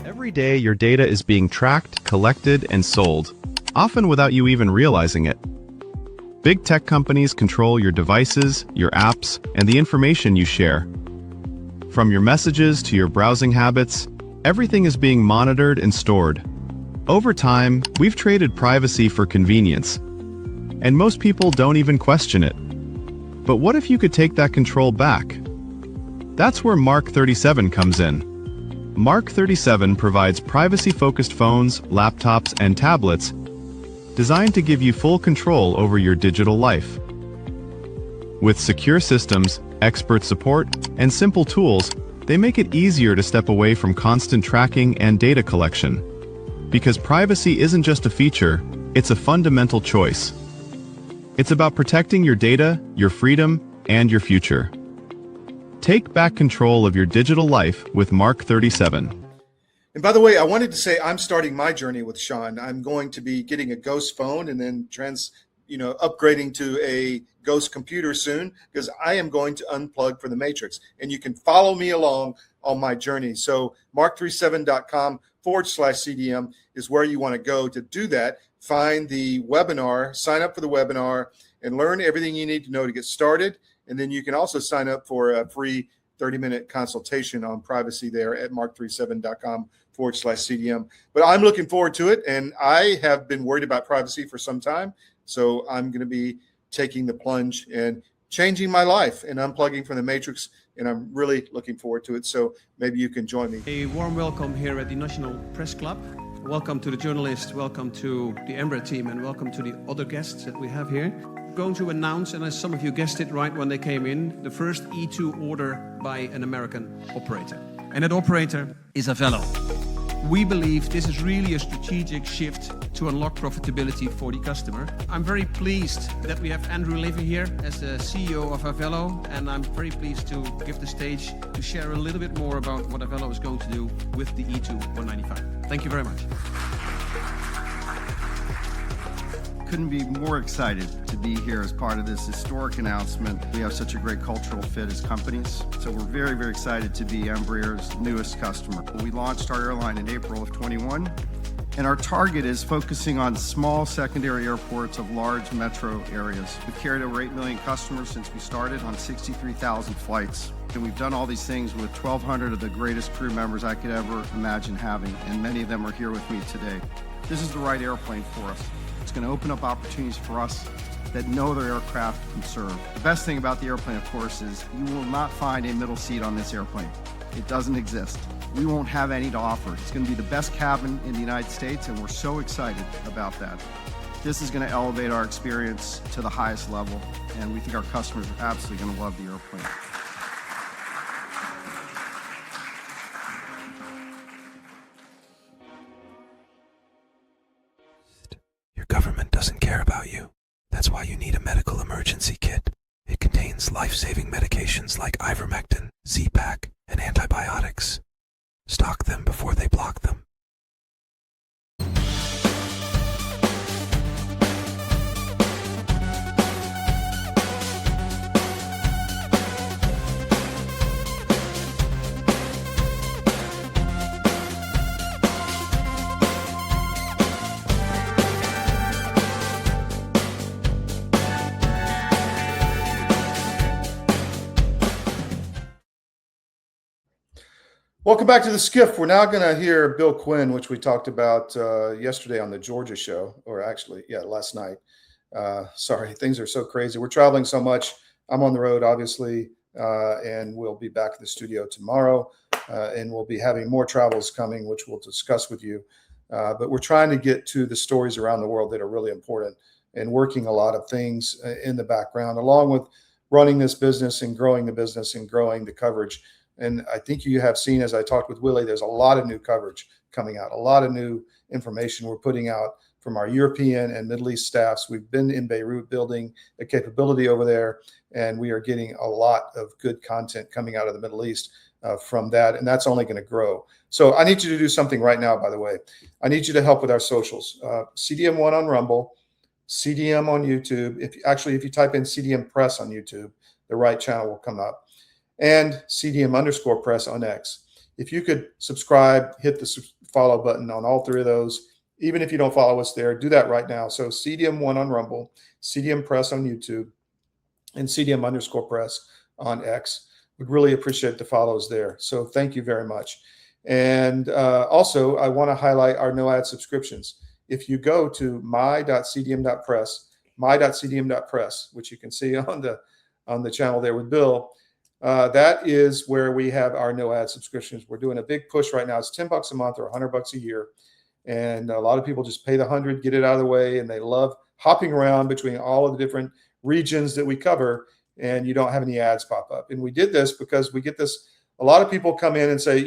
Every day, your data is being tracked, collected, and sold, often without you even realizing it. Big tech companies control your devices, your apps, and the information you share. From your messages to your browsing habits, everything is being monitored and stored. Over time, we've traded privacy for convenience, and most people don't even question it. But what if you could take that control back? That's where Mark 37 comes in. Mark 37 provides privacy-focused phones, laptops, and tablets designed to give you full control over your digital life. With secure systems, expert support, and simple tools, they make it easier to step away from constant tracking and data collection. Because privacy isn't just a feature, it's a fundamental choice. It's about protecting your data, your freedom, and your future. Take back control of your digital life with Mark 37. And by the way, I wanted to say I'm starting my journey with Sean. I'm going to be getting a Ghost phone and then upgrading to a Ghost computer soon, because I am going to unplug for the Matrix. And you can follow me along on my journey. So mark37.com/CDM is where you want to go to do that. Find the webinar, sign up for the webinar, and learn everything you need to know to get started. And then you can also sign up for a free 30-minute consultation on privacy there at mark37.com/CDM. But I'm looking forward to it, and I have been worried about privacy for some time. So I'm going to be taking the plunge and changing my life and unplugging from the Matrix, and I'm really looking forward to it. So maybe you can join me. A warm welcome here at the National Press Club. Welcome to the journalists, welcome to the Embraer team, and welcome to the other guests that we have here. Going to announce, and as some of you guessed it right when they came in, the first E2 order by an American operator. And that operator is Avello. We believe this is really a strategic shift to unlock profitability for the customer. I'm very pleased that we have Andrew Levy here as the CEO of Avello, and I'm very pleased to give the stage to share a little bit more about what Avello is going to do with the E2 195. Thank you very much. Couldn't be more excited to be here as part of this historic announcement. We have such a great cultural fit as companies, so we're very, very excited to be Embraer's newest customer. We launched our airline in April of 21, and our target is focusing on small secondary airports of large metro areas. We've carried over 8 million customers since we started on 63,000 flights. And we've done all these things with 1,200 of the greatest crew members I could ever imagine having, and many of them are here with me today. This is the right airplane for us. It's going to open up opportunities for us that no other aircraft can serve. The best thing about the airplane, of course, is you will not find a middle seat on this airplane. It doesn't exist. We won't have any to offer. It's going to be the best cabin in the United States, and we're so excited about that. This is going to elevate our experience to the highest level, and we think our customers are absolutely going to love the airplane. Your government doesn't care about you. That's why you need a medical emergency kit. It contains life-saving medications like ivermectin, Z-Pak, and antibiotics. Stock them before they block them. Welcome back to the SCIF. We're now going to hear Bill Quinn, which we talked about yesterday on the Georgia show, or actually, last night. Sorry, things are so crazy. We're traveling so much. I'm on the road, obviously. and we'll be back in the studio tomorrow, and we'll be having more travels coming, which we'll discuss with you. But we're trying to get to the stories around the world that are really important, and working a lot of things in the background, along with running this business and growing the business and growing the coverage. And I think you have seen, as I talked with Willie, there's a lot of new coverage coming out, a lot of new information we're putting out from our European and Middle East staffs. We've been in Beirut building a capability over there, and we are getting a lot of good content coming out of the Middle East from that, and that's only going to grow. So I need you to do something right now, by the way. I need you to help with our socials. CDM1 on Rumble, CDM on YouTube. If you type in CDM Press on YouTube, the right channel will come up, and CDM_Press on X. If you could subscribe, hit the follow button on all three of those. Even if you don't follow us there, do that right now. So CDM1 on Rumble, CDM Press on YouTube, and CDM_Press on X. Would really appreciate the follows there. So thank you very much. And also, I want to highlight our no ad subscriptions. If you go to my.cdm.press, which you can see on the channel there with Bill, that is where we have our no ad subscriptions. We're doing a big push right now. It's $10 a month or $100 a year. And a lot of people just pay the 100, get it out of the way, and they love hopping around between all of the different regions that we cover, and you don't have any ads pop up. And we did this because we get this, a lot of people come in and say,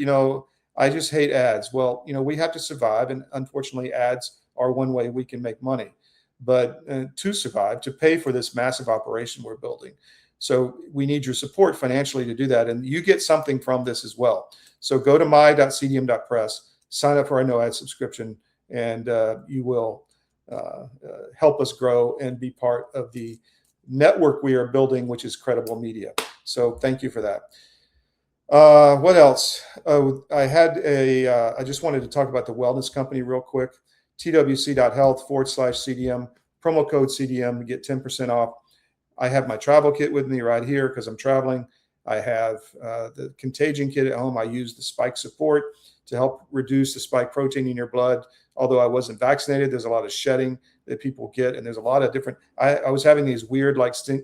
I just hate ads. Well, we have to survive, and unfortunately ads are one way we can make money. But to survive, to pay for this massive operation we're building. So we need your support financially to do that, and you get something from this as well. So go to my.cdm.press, sign up for our no ad subscription, and you will help us grow and be part of the network we are building, which is Credible Media. So thank you for that. What else? I just wanted to talk about the wellness company real quick. twc.health/CDM, promo code CDM to get 10% off. I have my travel kit with me right here because I'm traveling. I have the contagion kit at home. I use the spike support to help reduce the spike protein in your blood. Although I wasn't vaccinated, there's a lot of shedding that people get, and there's a lot of different. I was having these weird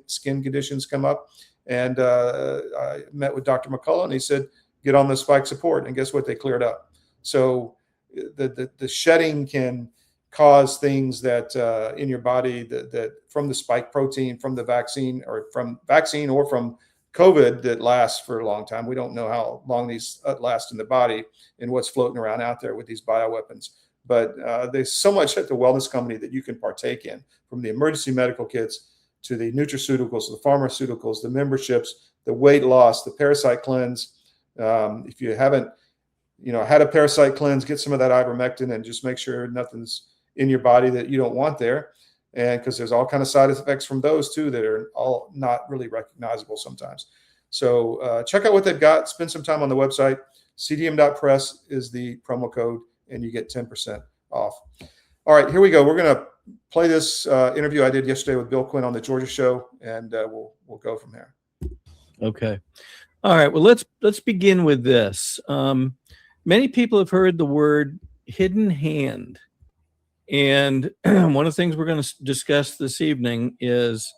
skin conditions come up, and I met with Dr. McCullough, and he said, "Get on the spike support," and guess what? They cleared up. So the shedding can cause things that in your body that from the spike protein, from the vaccine, or from COVID that lasts for a long time. We don't know how long these last in the body and what's floating around out there with these bioweapons. But there's so much at the wellness company that you can partake in, from the emergency medical kits to the nutraceuticals, the pharmaceuticals, the memberships, the weight loss, the parasite cleanse. If you haven't, had a parasite cleanse, get some of that ivermectin and just make sure nothing's in your body that you don't want there. And because there's all kind of side effects from those too that are all not really recognizable sometimes. So check out what they've got. Spend some time on the website. CDM.press is the promo code, and you get 10% off. All right, here we go. We're going to play this interview I did yesterday with Bill Quinn on the Georgia show, and we'll go from there. Okay. All right. Well, let's begin with this. Many people have heard the word hidden hand. And one of the things we're going to discuss this evening is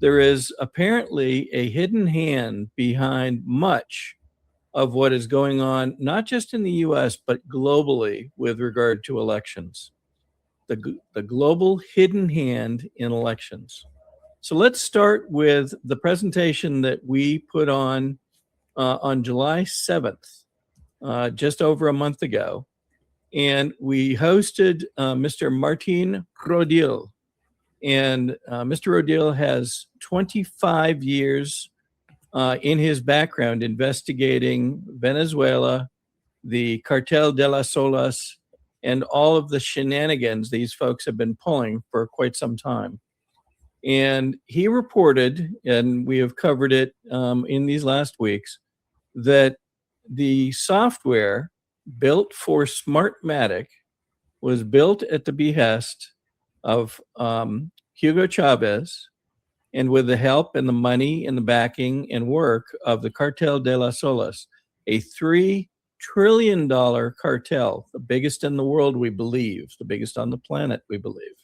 there is apparently a hidden hand behind much of what is going on, not just in the U.S., but globally with regard to elections. The global hidden hand in elections. So let's start with the presentation that we put on July 7th, just over a month ago. And we hosted Mr. Martin Rodil. And Mr. Rodil has 25 years in his background investigating Venezuela, the Cartel de las Solas, and all of the shenanigans these folks have been pulling for quite some time. And he reported, and we have covered it in these last weeks, that the software built for Smartmatic was built at the behest of Hugo Chavez, and with the help and the money and the backing and work of the Cartel de las Solas, a $3 trillion cartel, the biggest in the world, we believe, the biggest on the planet, we believe.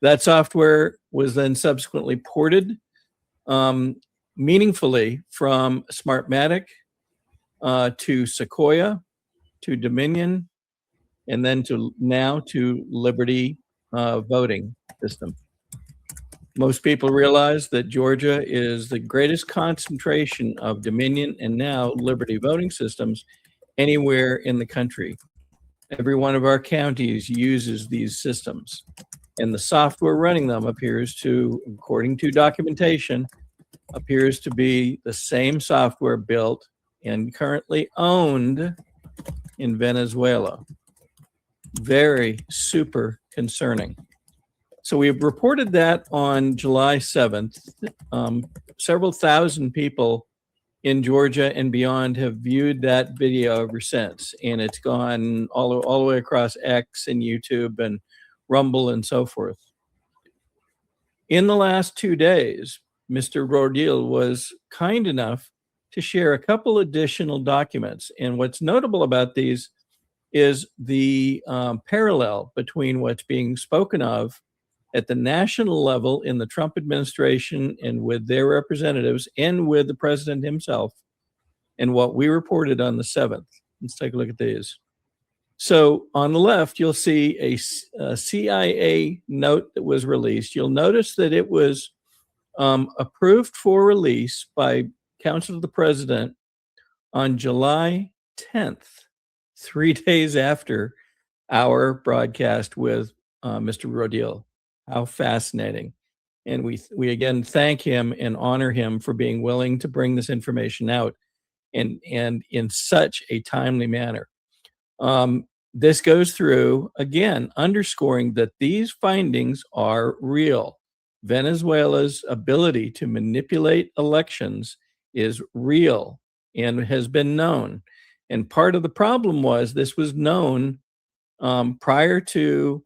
That software was then subsequently ported meaningfully from Smartmatic to Sequoia to Dominion, and then to now to Liberty voting system. Most people realize that Georgia is the greatest concentration of Dominion and now Liberty voting systems anywhere in the country. Every one of our counties uses these systems, and the software running them appears to, according to documentation, appears to be the same software built and currently owned in Venezuela. Very super concerning. So we've reported that on July 7th. Several thousand people in Georgia and beyond have viewed that video ever since, and it's gone all the way across X and YouTube and Rumble and so forth. In the last 2 days, Mr. Rodil was kind enough to share a couple additional documents, and what's notable about these is the parallel between what's being spoken of at the national level in the Trump administration and with their representatives and with the president himself, and what we reported on the 7th. Let's take a look at these. So on the left, you'll see a CIA note that was released. You'll notice that it was approved for release by Council of the President on July 10th, 3 days after our broadcast with Mr. Rodil. How fascinating. And we again thank him and honor him for being willing to bring this information out and in such a timely manner. This goes through, again, underscoring that these findings are real. Venezuela's ability to manipulate elections is real and has been known. And part of the problem was this was known prior to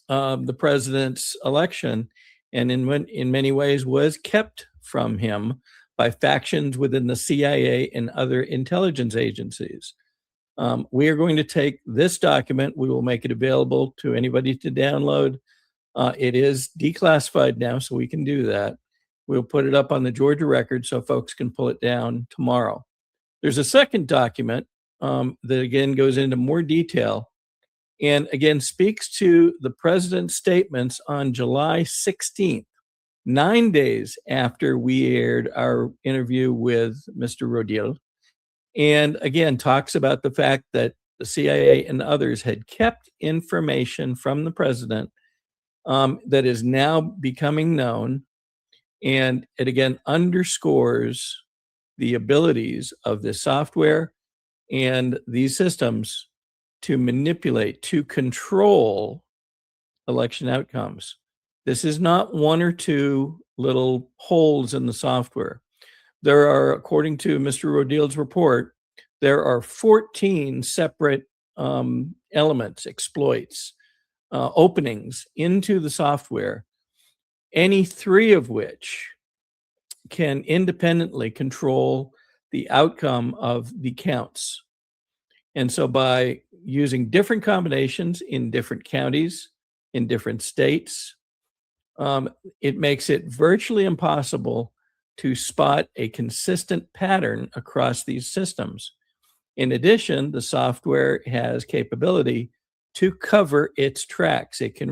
the president's election, and in many ways was kept from him by factions within the CIA and other intelligence agencies. We are going to take this document. We will make it available to anybody to download. It is declassified now, so we can do that. We'll put it up on the Georgia Record so folks can pull it down tomorrow. There's a second document that again goes into more detail and again speaks to the president's statements on July 16th, 9 days after we aired our interview with Mr. Rodil. And again, talks about the fact that the CIA and others had kept information from the president that is now becoming known. And it again underscores the abilities of this software and these systems to manipulate, to control election outcomes. This is not one or two little holes in the software. There are, according to Mr. Rodil's report, there are 14 separate elements, exploits, openings into the software, any 3 of which can independently control the outcome of the counts. And so by using different combinations in different counties, in different states, it makes it virtually impossible to spot a consistent pattern across these systems. In addition, the software has capability to cover its tracks. It can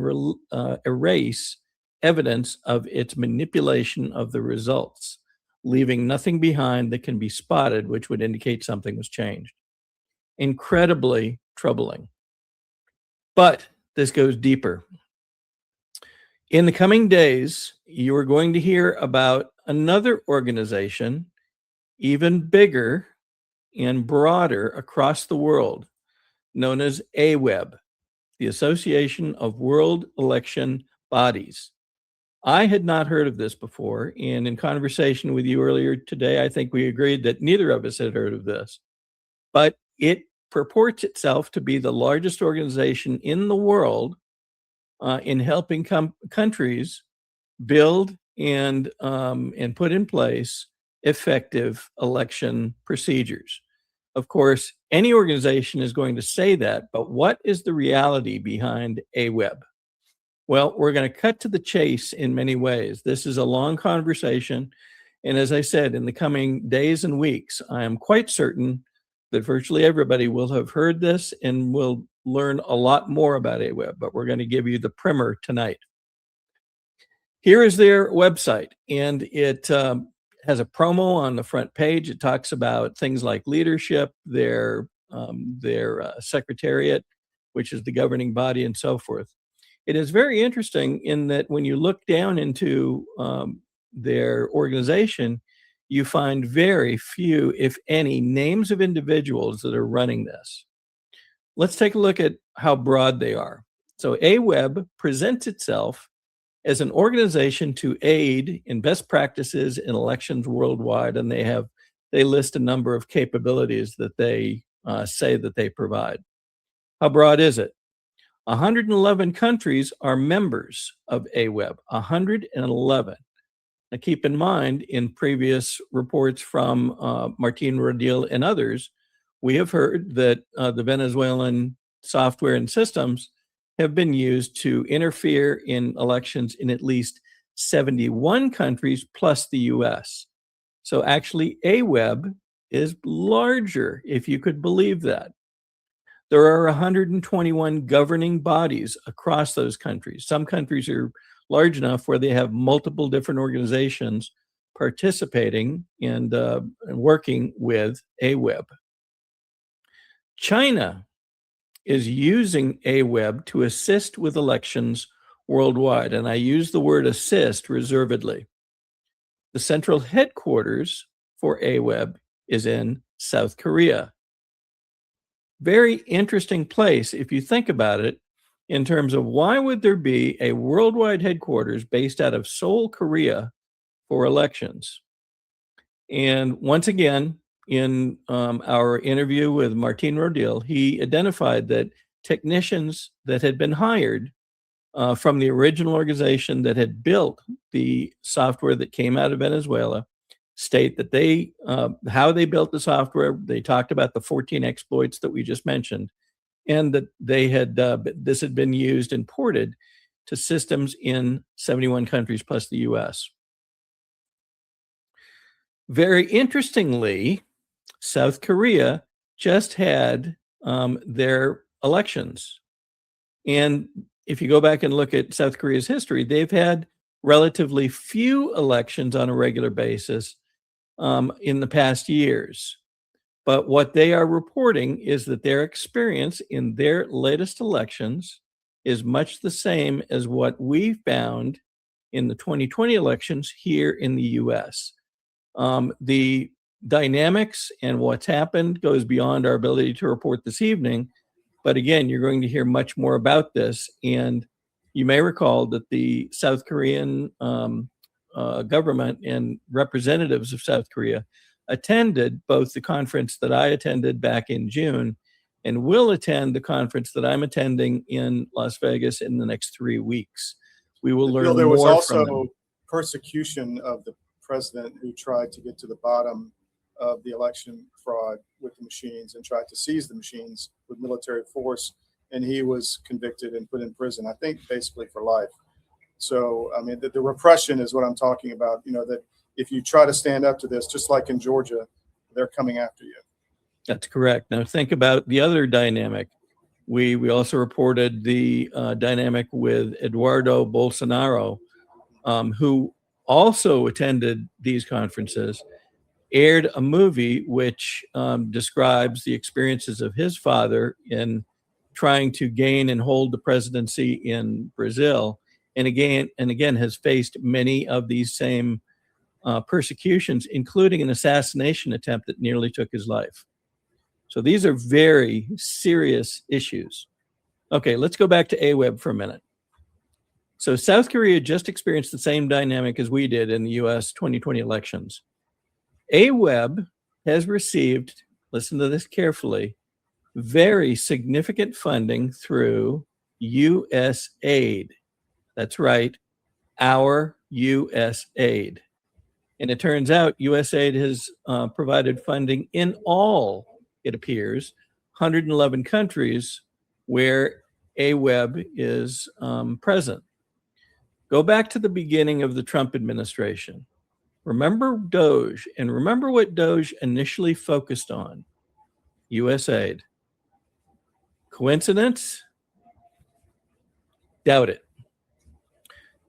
erase evidence of its manipulation of the results, leaving nothing behind that can be spotted, which would indicate something was changed. Incredibly troubling. But this goes deeper. In the coming days, you are going to hear about another organization, even bigger and broader across the world, known as AWEB, the Association of World Election Bodies. I had not heard of this before, and in conversation with you earlier today, I think we agreed that neither of us had heard of this. But it purports itself to be the largest organization in the world in helping countries build and put in place effective election procedures. Of course, any organization is going to say that, but what is the reality behind AWEB? Well, we're going to cut to the chase in many ways. This is a long conversation, And as I said, in the coming days and weeks, I am quite certain that virtually everybody will have heard this and will learn a lot more about AWeB, but we're going to give you the primer tonight. Here is their website, and it has a promo on the front page. It talks about things like leadership, their secretariat, which is the governing body, and so forth. It is very interesting in that when you look down into their organization, you find very few, if any, names of individuals that are running this. Let's take a look at how broad they are. So AWeB presents itself as an organization to aid in best practices in elections worldwide, and they list a number of capabilities that they say that they provide. How broad is it? 111 countries are members of AWeB, 111. Now keep in mind, in previous reports from Martin Rodil and others, we have heard that the Venezuelan software and systems have been used to interfere in elections in at least 71 countries plus the US. So actually AWeB is larger, if you could believe that. There are 121 governing bodies across those countries. Some countries are large enough where they have multiple different organizations participating and working with AWeB. China is using AWeB to assist with elections worldwide, and I use the word assist reservedly. The central headquarters for AWeB is in South Korea. Very interesting place if you think about it, in terms of why would there be a worldwide headquarters based out of Seoul, Korea for elections? And once again, in our interview with Martin Rodil, he identified that technicians that had been hired from the original organization that had built the software that came out of Venezuela state that they, how they built the software, they talked about the 14 exploits that we just mentioned, and that they had, this had been used and ported to systems in 71 countries plus the US. Very interestingly, South Korea just had their elections. And if you go back and look at South Korea's history, they've had relatively few elections on a regular basis in the past years. But what they are reporting is that their experience in their latest elections is much the same as what we found in the 2020 elections here in the US. The dynamics and what's happened goes beyond our ability to report this evening. But again, you're going to hear much more about this. And you may recall that the South Korean government and representatives of South Korea attended both the conference that I attended back in June and will attend the conference that I'm attending in Las Vegas in the next 3 weeks. We will learn more from them. There was also persecution of the president who tried to get to the bottom of the election fraud with the machines and tried to seize the machines with military force. And he was convicted and put in prison, I think basically for life. So, I mean, the repression is what I'm talking about, you know, that if you try to stand up to this, just like in Georgia, they're coming after you. That's correct. Now think about the other dynamic. We also reported the dynamic with Eduardo Bolsonaro, who also attended these conferences, aired a movie which describes the experiences of his father in trying to gain and hold the presidency in Brazil, and again has faced many of these same persecutions, including an assassination attempt that nearly took his life. So these are very serious issues. Okay, let's go back to AWeB for a minute. So South Korea just experienced the same dynamic as we did in the US 2020 elections. AWeB has received, listen to this carefully, very significant funding through US aid. That's right, our US aid. And it turns out USAID has provided funding in all, it appears, 111 countries where AWeB is present. Go back to the beginning of the Trump administration. Remember Doge, and remember what Doge initially focused on, USAID. Coincidence? Doubt it.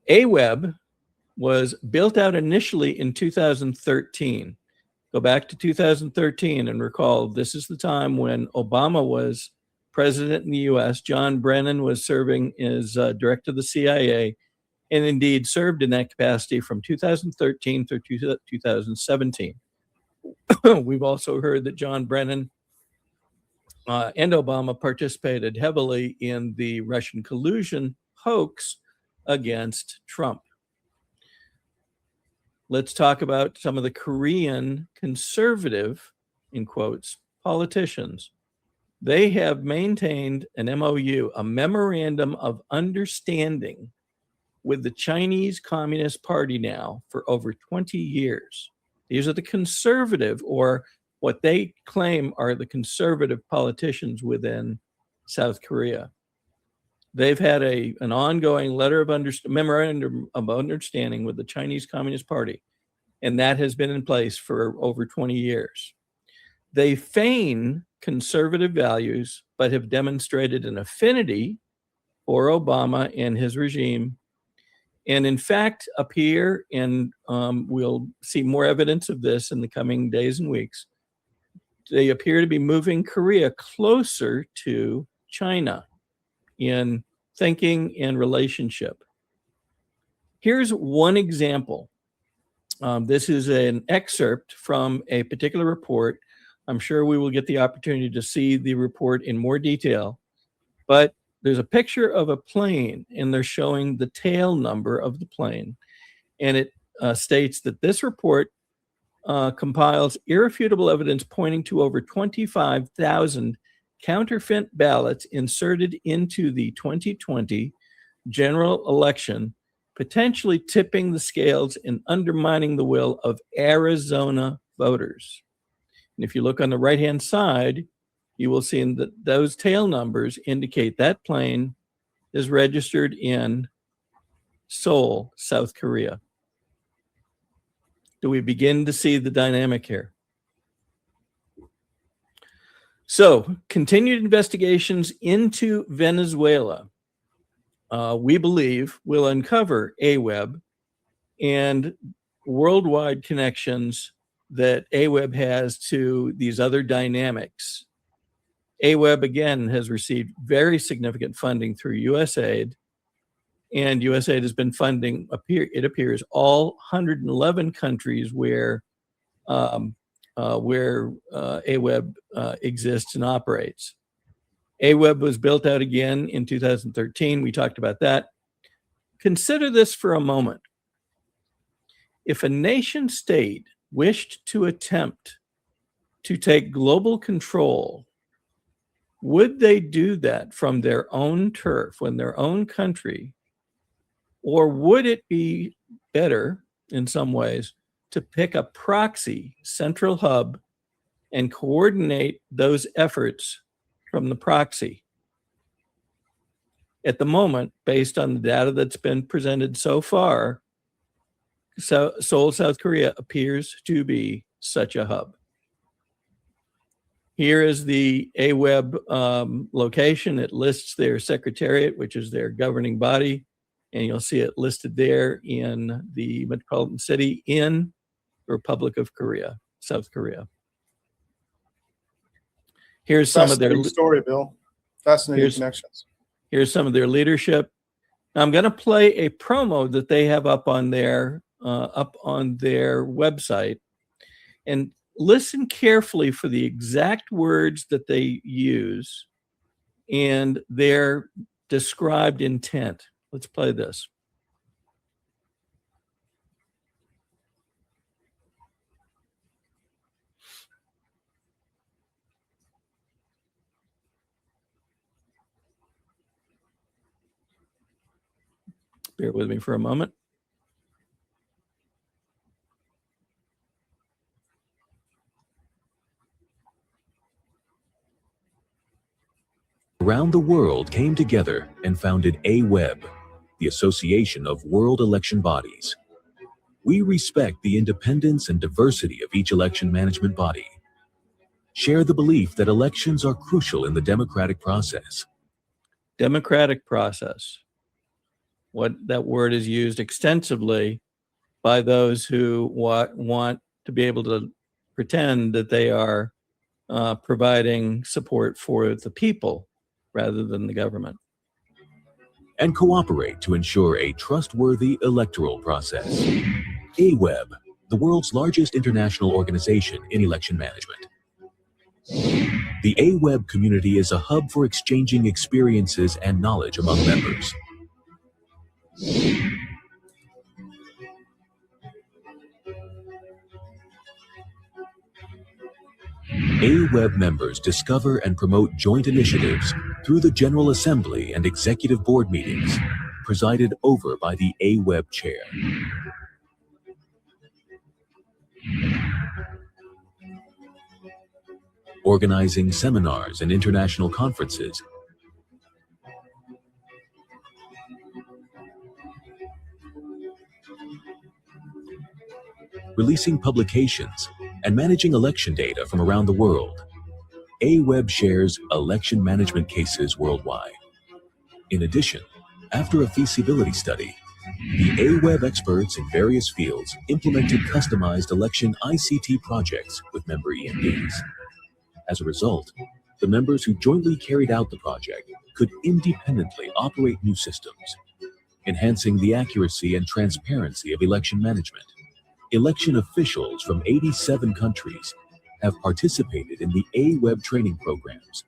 AWEB was built out initially in 2013. Go back to 2013 and recall this is the time when Obama was president in the US. John Brennan was serving as director of the CIA, and indeed served in that capacity from 2013 through 2017. We've also heard that John Brennan and Obama participated heavily in the Russian collusion hoax against Trump. Let's talk about some of the Korean conservative, in quotes, politicians. They have maintained an MOU, a memorandum of understanding, with the Chinese Communist Party now for over 20 years. These are the conservative, or what they claim are the conservative politicians within South Korea. They've had an ongoing memorandum of understanding with the Chinese Communist Party, and that has been in place for over 20 years. They feign conservative values, but have demonstrated an affinity for Obama and his regime, and in fact appear, and we'll see more evidence of this in the coming days and weeks, they appear to be moving Korea closer to China in thinking and relationship. Here's one example. This is an excerpt from a particular report. I'm sure we will get the opportunity to see the report in more detail, but there's a picture of a plane, and they're showing the tail number of the plane. And it states that this report compiles irrefutable evidence pointing to over 25,000 counterfeit ballots inserted into the 2020 general election, potentially tipping the scales and undermining the will of Arizona voters. And if you look on the right-hand side, you will see that those tail numbers indicate that plane is registered in Seoul, South Korea. Do we begin to see the dynamic here? So, continued investigations into Venezuela, we believe, will uncover AWEB and worldwide connections that AWEB has to these other dynamics. AWEB, again, has received very significant funding through USAID, and USAID has been funding, it appears, all 111 countries where AWEB exists and operates. AWEB was built out again in 2013. We talked about that. Consider this for a moment. If a nation state wished to attempt to take global control, would they do that from their own turf, in their own country? Or would it be better, in some ways, to pick a proxy central hub and coordinate those efforts from the proxy? At the moment, based on the data that's been presented so far, Seoul, South Korea appears to be such a hub. Here is the AWEB location. It lists their secretariat, which is their governing body, and you'll see it listed there in the metropolitan city in the Republic of Korea, South Korea. Here's some of their story, Bill. Fascinating connections. Here's some of their leadership. Now, I'm going to play a promo that they have up on their website, and listen carefully for the exact words that they use and their described intent. Let's play this. Bear with me for a moment. Around the world came together and founded AWEB, the Association of World Election Bodies. We respect the independence and diversity of each election management body. Share the belief that elections are crucial in the democratic process. Democratic process. What that word is used extensively by those who want to be able to pretend that they are providing support for the people rather than the government. And cooperate to ensure a trustworthy electoral process. AWEB, the world's largest international organization in election management. The AWEB community is a hub for exchanging experiences and knowledge among members. AWEB members discover and promote joint initiatives through the General Assembly and Executive Board meetings, presided over by the AWEB chair. Organizing seminars and international conferences, releasing publications, and managing election data from around the world. AWEB shares election management cases worldwide. In addition, after a feasibility study, the AWEB experts in various fields implemented customized election ICT projects with member EMPs. As a result, the members who jointly carried out the project could independently operate new systems, enhancing the accuracy and transparency of election management. Election officials from 87 countries have participated in the AWEB training programs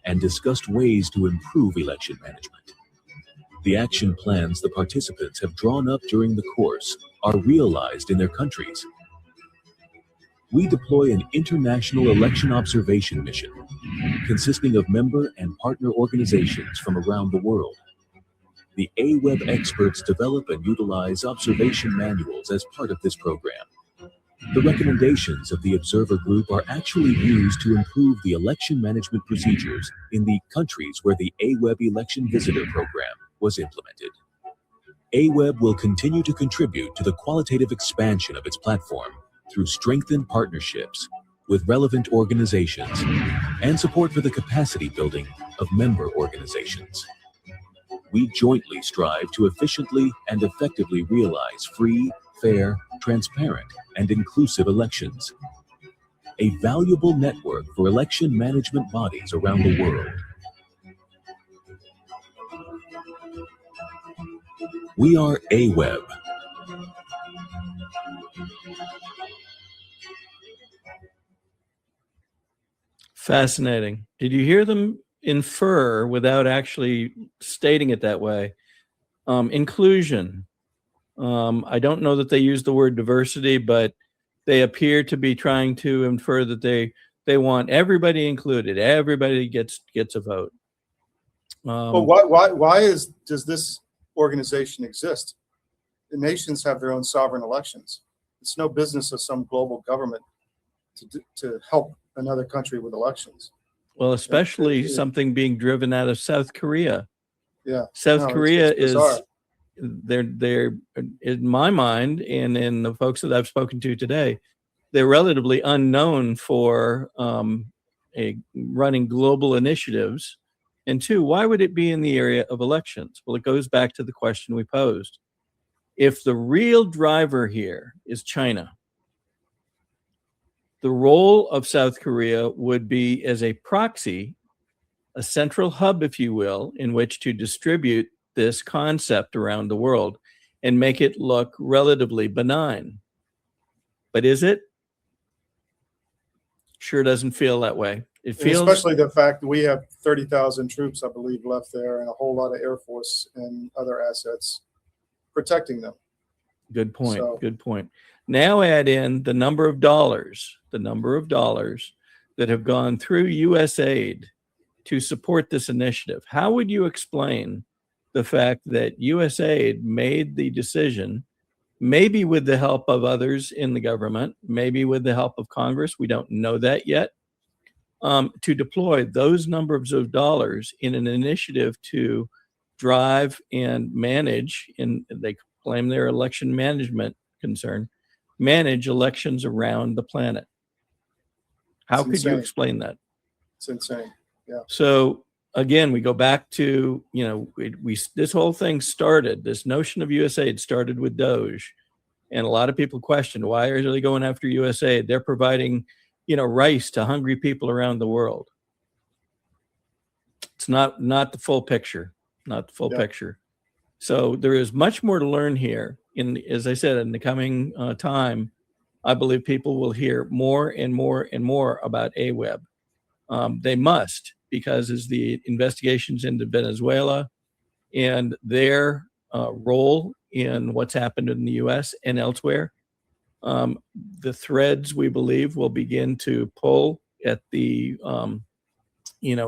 and discussed ways to improve election management. The action plans the participants have drawn up during the course are realized in their countries. We deploy an international election observation mission consisting of member and partner organizations from around the world. The AWEB experts develop and utilize observation manuals as part of this program. The recommendations of the observer group are actually used to improve the election management procedures in the countries where the AWEB election visitor program was implemented. AWEB will continue to contribute to the qualitative expansion of its platform through strengthened partnerships with relevant organizations and support for the capacity building of member organizations. We jointly strive to efficiently and effectively realize free, fair, transparent, and inclusive elections. A valuable network for election management bodies around the world. We are AWEB. Fascinating. Did you hear them infer, without actually stating it that way, inclusion? I don't know that they use the word diversity, but they appear to be trying to infer that they want everybody included. Everybody gets a vote. Well, why does this organization exist? The nations have their own sovereign elections. It's no business of some global government to help another country with elections. Well, especially something being driven out of South Korea. Yeah, South Korea is they're in my mind and in the folks that I've spoken to today, they're relatively unknown for running global initiatives. And two, why would it be in the area of elections? Well, it goes back to the question we posed. If the real driver here is China, the role of South Korea would be as a proxy, a central hub, if you will, in which to distribute this concept around the world and make it look relatively benign. But is it? Sure doesn't feel that way. It feels, especially the fact that we have 30,000 troops, I believe, left there, and a whole lot of Air Force and other assets protecting them. Good point. So, good point. Now add in the number of dollars that have gone through U.S. aid to support this initiative. How would you explain the fact that U.S. aid made the decision, maybe with the help of others in the government, maybe with the help of Congress, we don't know that yet, to deploy those numbers of dollars in an initiative to drive and manage, and they claim their election management concern, manage elections around the planet. How It's could you insane. explain that? It's insane. Yeah. So again, we go back to, this whole thing started, this notion of USAID started with Doge. And a lot of people questioned, why are they going after USAID? They're providing, rice to hungry people around the world. It's not the full picture, not the full picture. So there is much more to learn here. As I said, in the coming time, I believe people will hear more and more and more about AWEB. They must, because as the investigations into Venezuela and their role in what's happened in the U.S. and elsewhere, the threads, we believe, will begin to pull at the,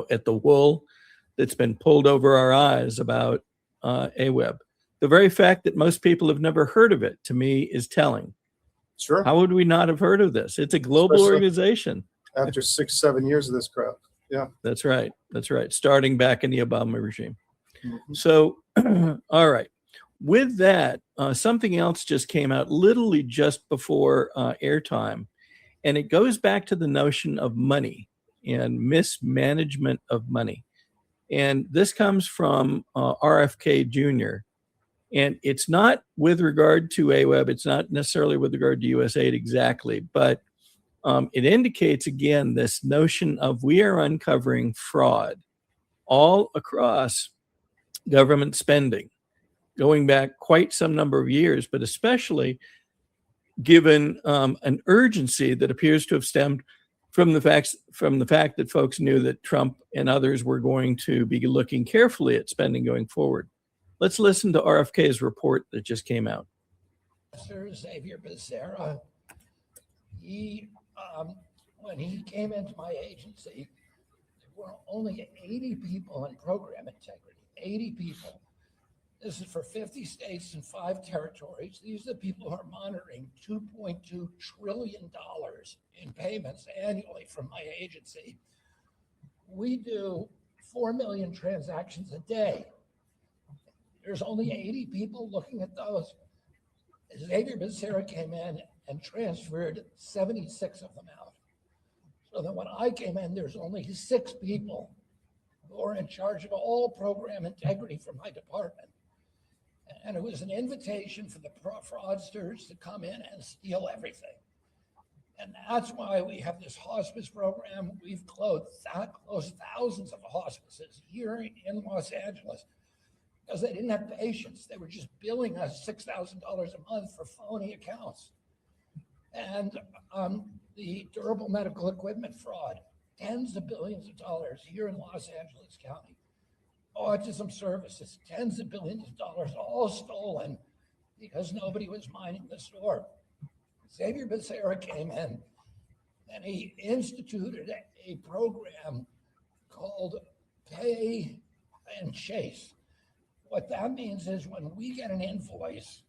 at the wool that's been pulled over our eyes about AWEB. The very fact that most people have never heard of it, to me, is telling. Sure. How would we not have heard of this? It's a global Especially organization. After 6-7 years of this crap. Yeah. That's right. That's right. Starting back in the Obama regime. Mhm. So, all right. With that, something else just came out literally just before airtime, and it goes back to the notion of money and mismanagement of money. And this comes from RFK Jr. And it's not with regard to AWEB. It's not necessarily with regard to USAID exactly, but it indicates, again, this notion of we are uncovering fraud all across government spending, going back quite some number of years, but especially given an urgency that appears to have stemmed from the fact that folks knew that Trump and others were going to be looking carefully at spending going forward. Let's listen to RFK's report that just came out. Sir Xavier Becerra, when he came into my agency, there were only 80 people in program integrity, 80 people. This is for 50 states and 5 territories. These are the people who are monitoring $2.2 trillion in payments annually from my agency. We do 4 million transactions a day. There's only 80 people looking at those. Xavier Becerra came in and transferred 76 of them out. So that when I came in, there's only 6 people who are in charge of all program integrity for my department. And it was an invitation for the fraudsters to come in and steal everything. And that's why we have this hospice program. We've closed thousands of hospices here in Los Angeles because they didn't have patients. They were just billing us $6,000 a month for phony accounts. And the durable medical equipment fraud, tens of billions of dollars here in Los Angeles County. Autism services, tens of billions of dollars, all stolen because nobody was minding the store. Xavier Becerra came in and he instituted a program called Pay and Chase. What that means is when we get an invoice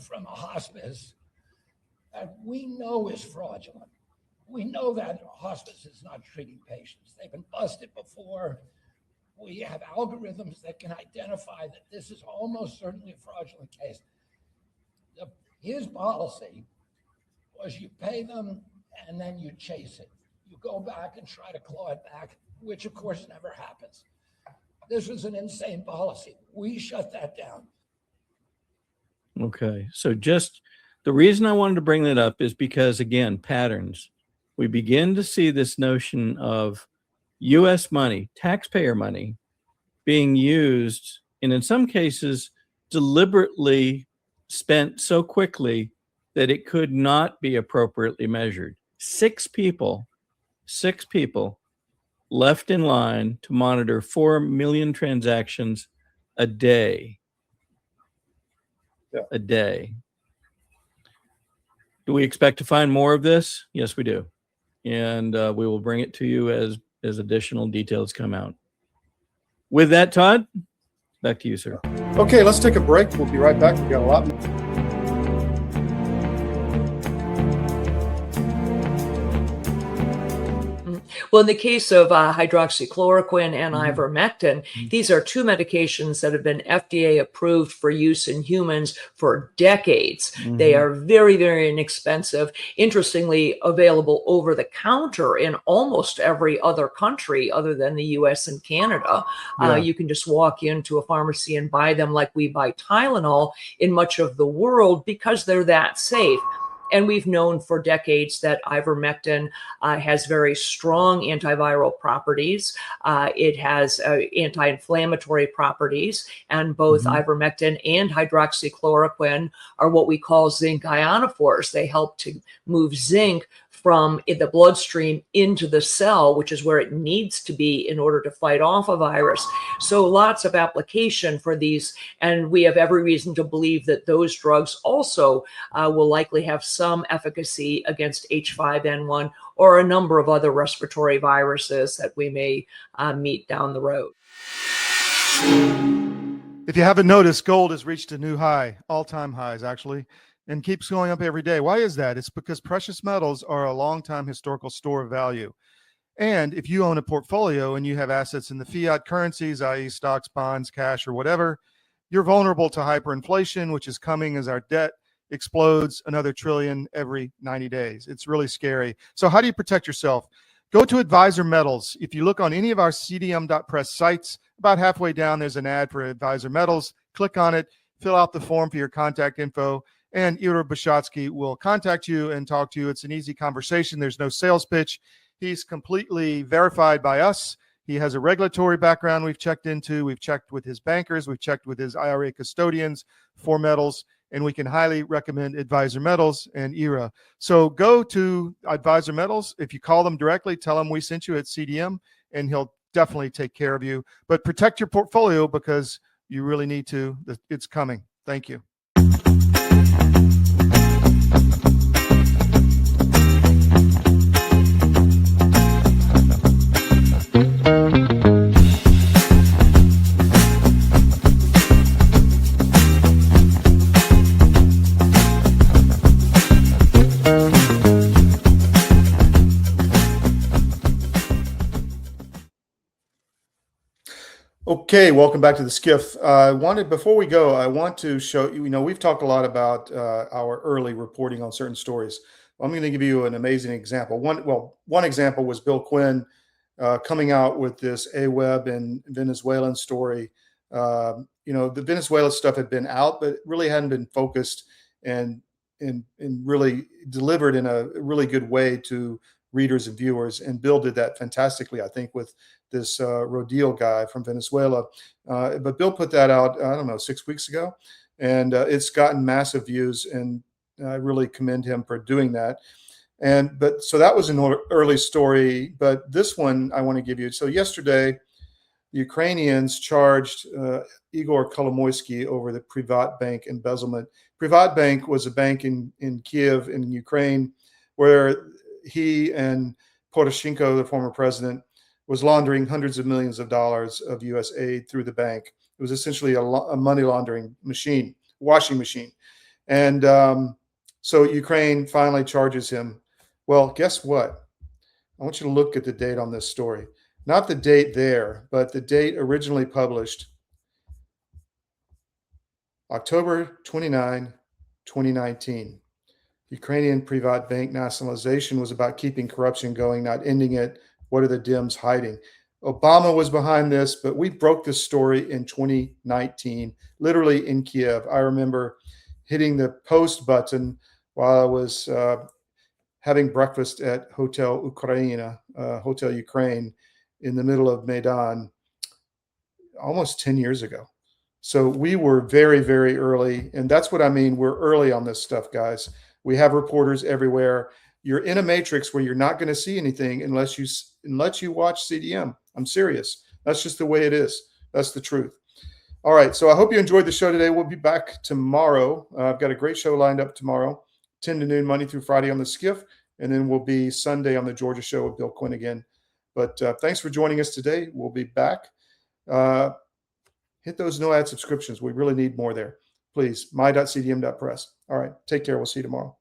from a hospice that we know is fraudulent, we know that hospice is not treating patients. They've been busted before. We have algorithms that can identify that this is almost certainly a fraudulent case. His policy was you pay them and then you chase it. You go back and try to claw it back, which of course never happens. This was an insane policy. We shut that down. Okay, so just the reason I wanted to bring that up is because, again, patterns. We begin to see this notion of U.S. money, taxpayer money, being used, and in some cases, deliberately spent so quickly that it could not be appropriately measured. 6 people left in line to monitor 4 million transactions a day. Yeah. A day. Do we expect to find more of this? Yes, we do. And we will bring it to you as additional details come out. With that, Todd, back to you, sir. Okay, let's take a break. We'll be right back. We've got a lot more. Well, in the case of hydroxychloroquine and ivermectin, these are two medications that have been FDA approved for use in humans for decades. They are very, very inexpensive. Interestingly, available over the counter in almost every other country other than the US and Canada. You can just walk into a pharmacy and buy them like we buy Tylenol in much of the world because they're that safe. And we've known for decades that ivermectin has very strong antiviral properties. It has anti-inflammatory properties, and both ivermectin and hydroxychloroquine are what we call zinc ionophores. They help to move zinc from the bloodstream into the cell, which is where it needs to be in order to fight off a virus. So lots of application for these, and we have every reason to believe that those drugs also will likely have some efficacy against H5N1 or a number of other respiratory viruses that we may meet down the road. If you haven't noticed, gold has reached a new high, all-time highs actually, and keeps going up every day. Why is that? It's because precious metals are a long-time historical store of value. And if you own a portfolio and you have assets in the fiat currencies, i.e. stocks, bonds, cash, or whatever, you're vulnerable to hyperinflation, which is coming as our debt explodes another trillion every 90 days. It's really scary. So how do you protect yourself? Go to Advisor Metals. If you look on any of our CDM.press sites, about halfway down, there's an ad for Advisor Metals. Click on it, fill out the form for your contact info, and Ira Bishotsky will contact you and talk to you. It's an easy conversation. There's no sales pitch. He's completely verified by us. He has a regulatory background we've checked into. We've checked with his bankers. We've checked with his IRA custodians for metals, and we can highly recommend Advisor Metals and Ira. So go to Advisor Metals. If you call them directly, tell them we sent you at CDM, and he'll definitely take care of you. But protect your portfolio because you really need to. It's coming. Thank you. Okay, welcome back to the SCIF. Before we go, I want to show you, we've talked a lot about our early reporting on certain stories. I'm going to give you an amazing example. One example was Bill Quinn coming out with this AWeB and Venezuelan story. The Venezuela stuff had been out, but really hadn't been focused and really delivered in a really good way to readers and viewers. And Bill did that fantastically, I think, with this Rodil guy from Venezuela. But Bill put that out, I don't know, 6 weeks ago, and it's gotten massive views, and I really commend him for doing that. So that was an early story, but this one I want to give you. So yesterday, the Ukrainians charged Igor Kolomoisky over the Privat Bank embezzlement. Privat Bank was a bank in Kiev in Ukraine where he and Poroshenko, the former president, was laundering hundreds of millions of dollars of U.S. aid through the bank. It was essentially a money laundering machine, washing machine. And so Ukraine finally charges him. Well, guess what? I want you to look at the date on this story. Not the date there, but the date originally published, October 29, 2019. Ukrainian Privat Bank nationalization was about keeping corruption going, not ending it. What are the Dems hiding? Obama was behind this, but we broke this story in 2019, literally in Kiev. I remember hitting the post button while I was having breakfast at Hotel Ukraina, Hotel Ukraine, in the middle of Maidan, almost 10 years ago. So we were very, very early, and that's what I mean. We're early on this stuff, guys. We have reporters everywhere. You're in a matrix where you're not going to see anything unless you watch CDM. I'm serious. That's just the way it is. That's the truth. All right. So I hope you enjoyed the show today. We'll be back tomorrow. I've got a great show lined up tomorrow, 10 to noon, Monday through Friday on the SCIF. And then we'll be Sunday on the Georgia show with Bill Quinn again. But thanks for joining us today. We'll be back. Hit those no ad subscriptions. We really need more there. Please, my.cdm.press. All right. Take care. We'll see you tomorrow.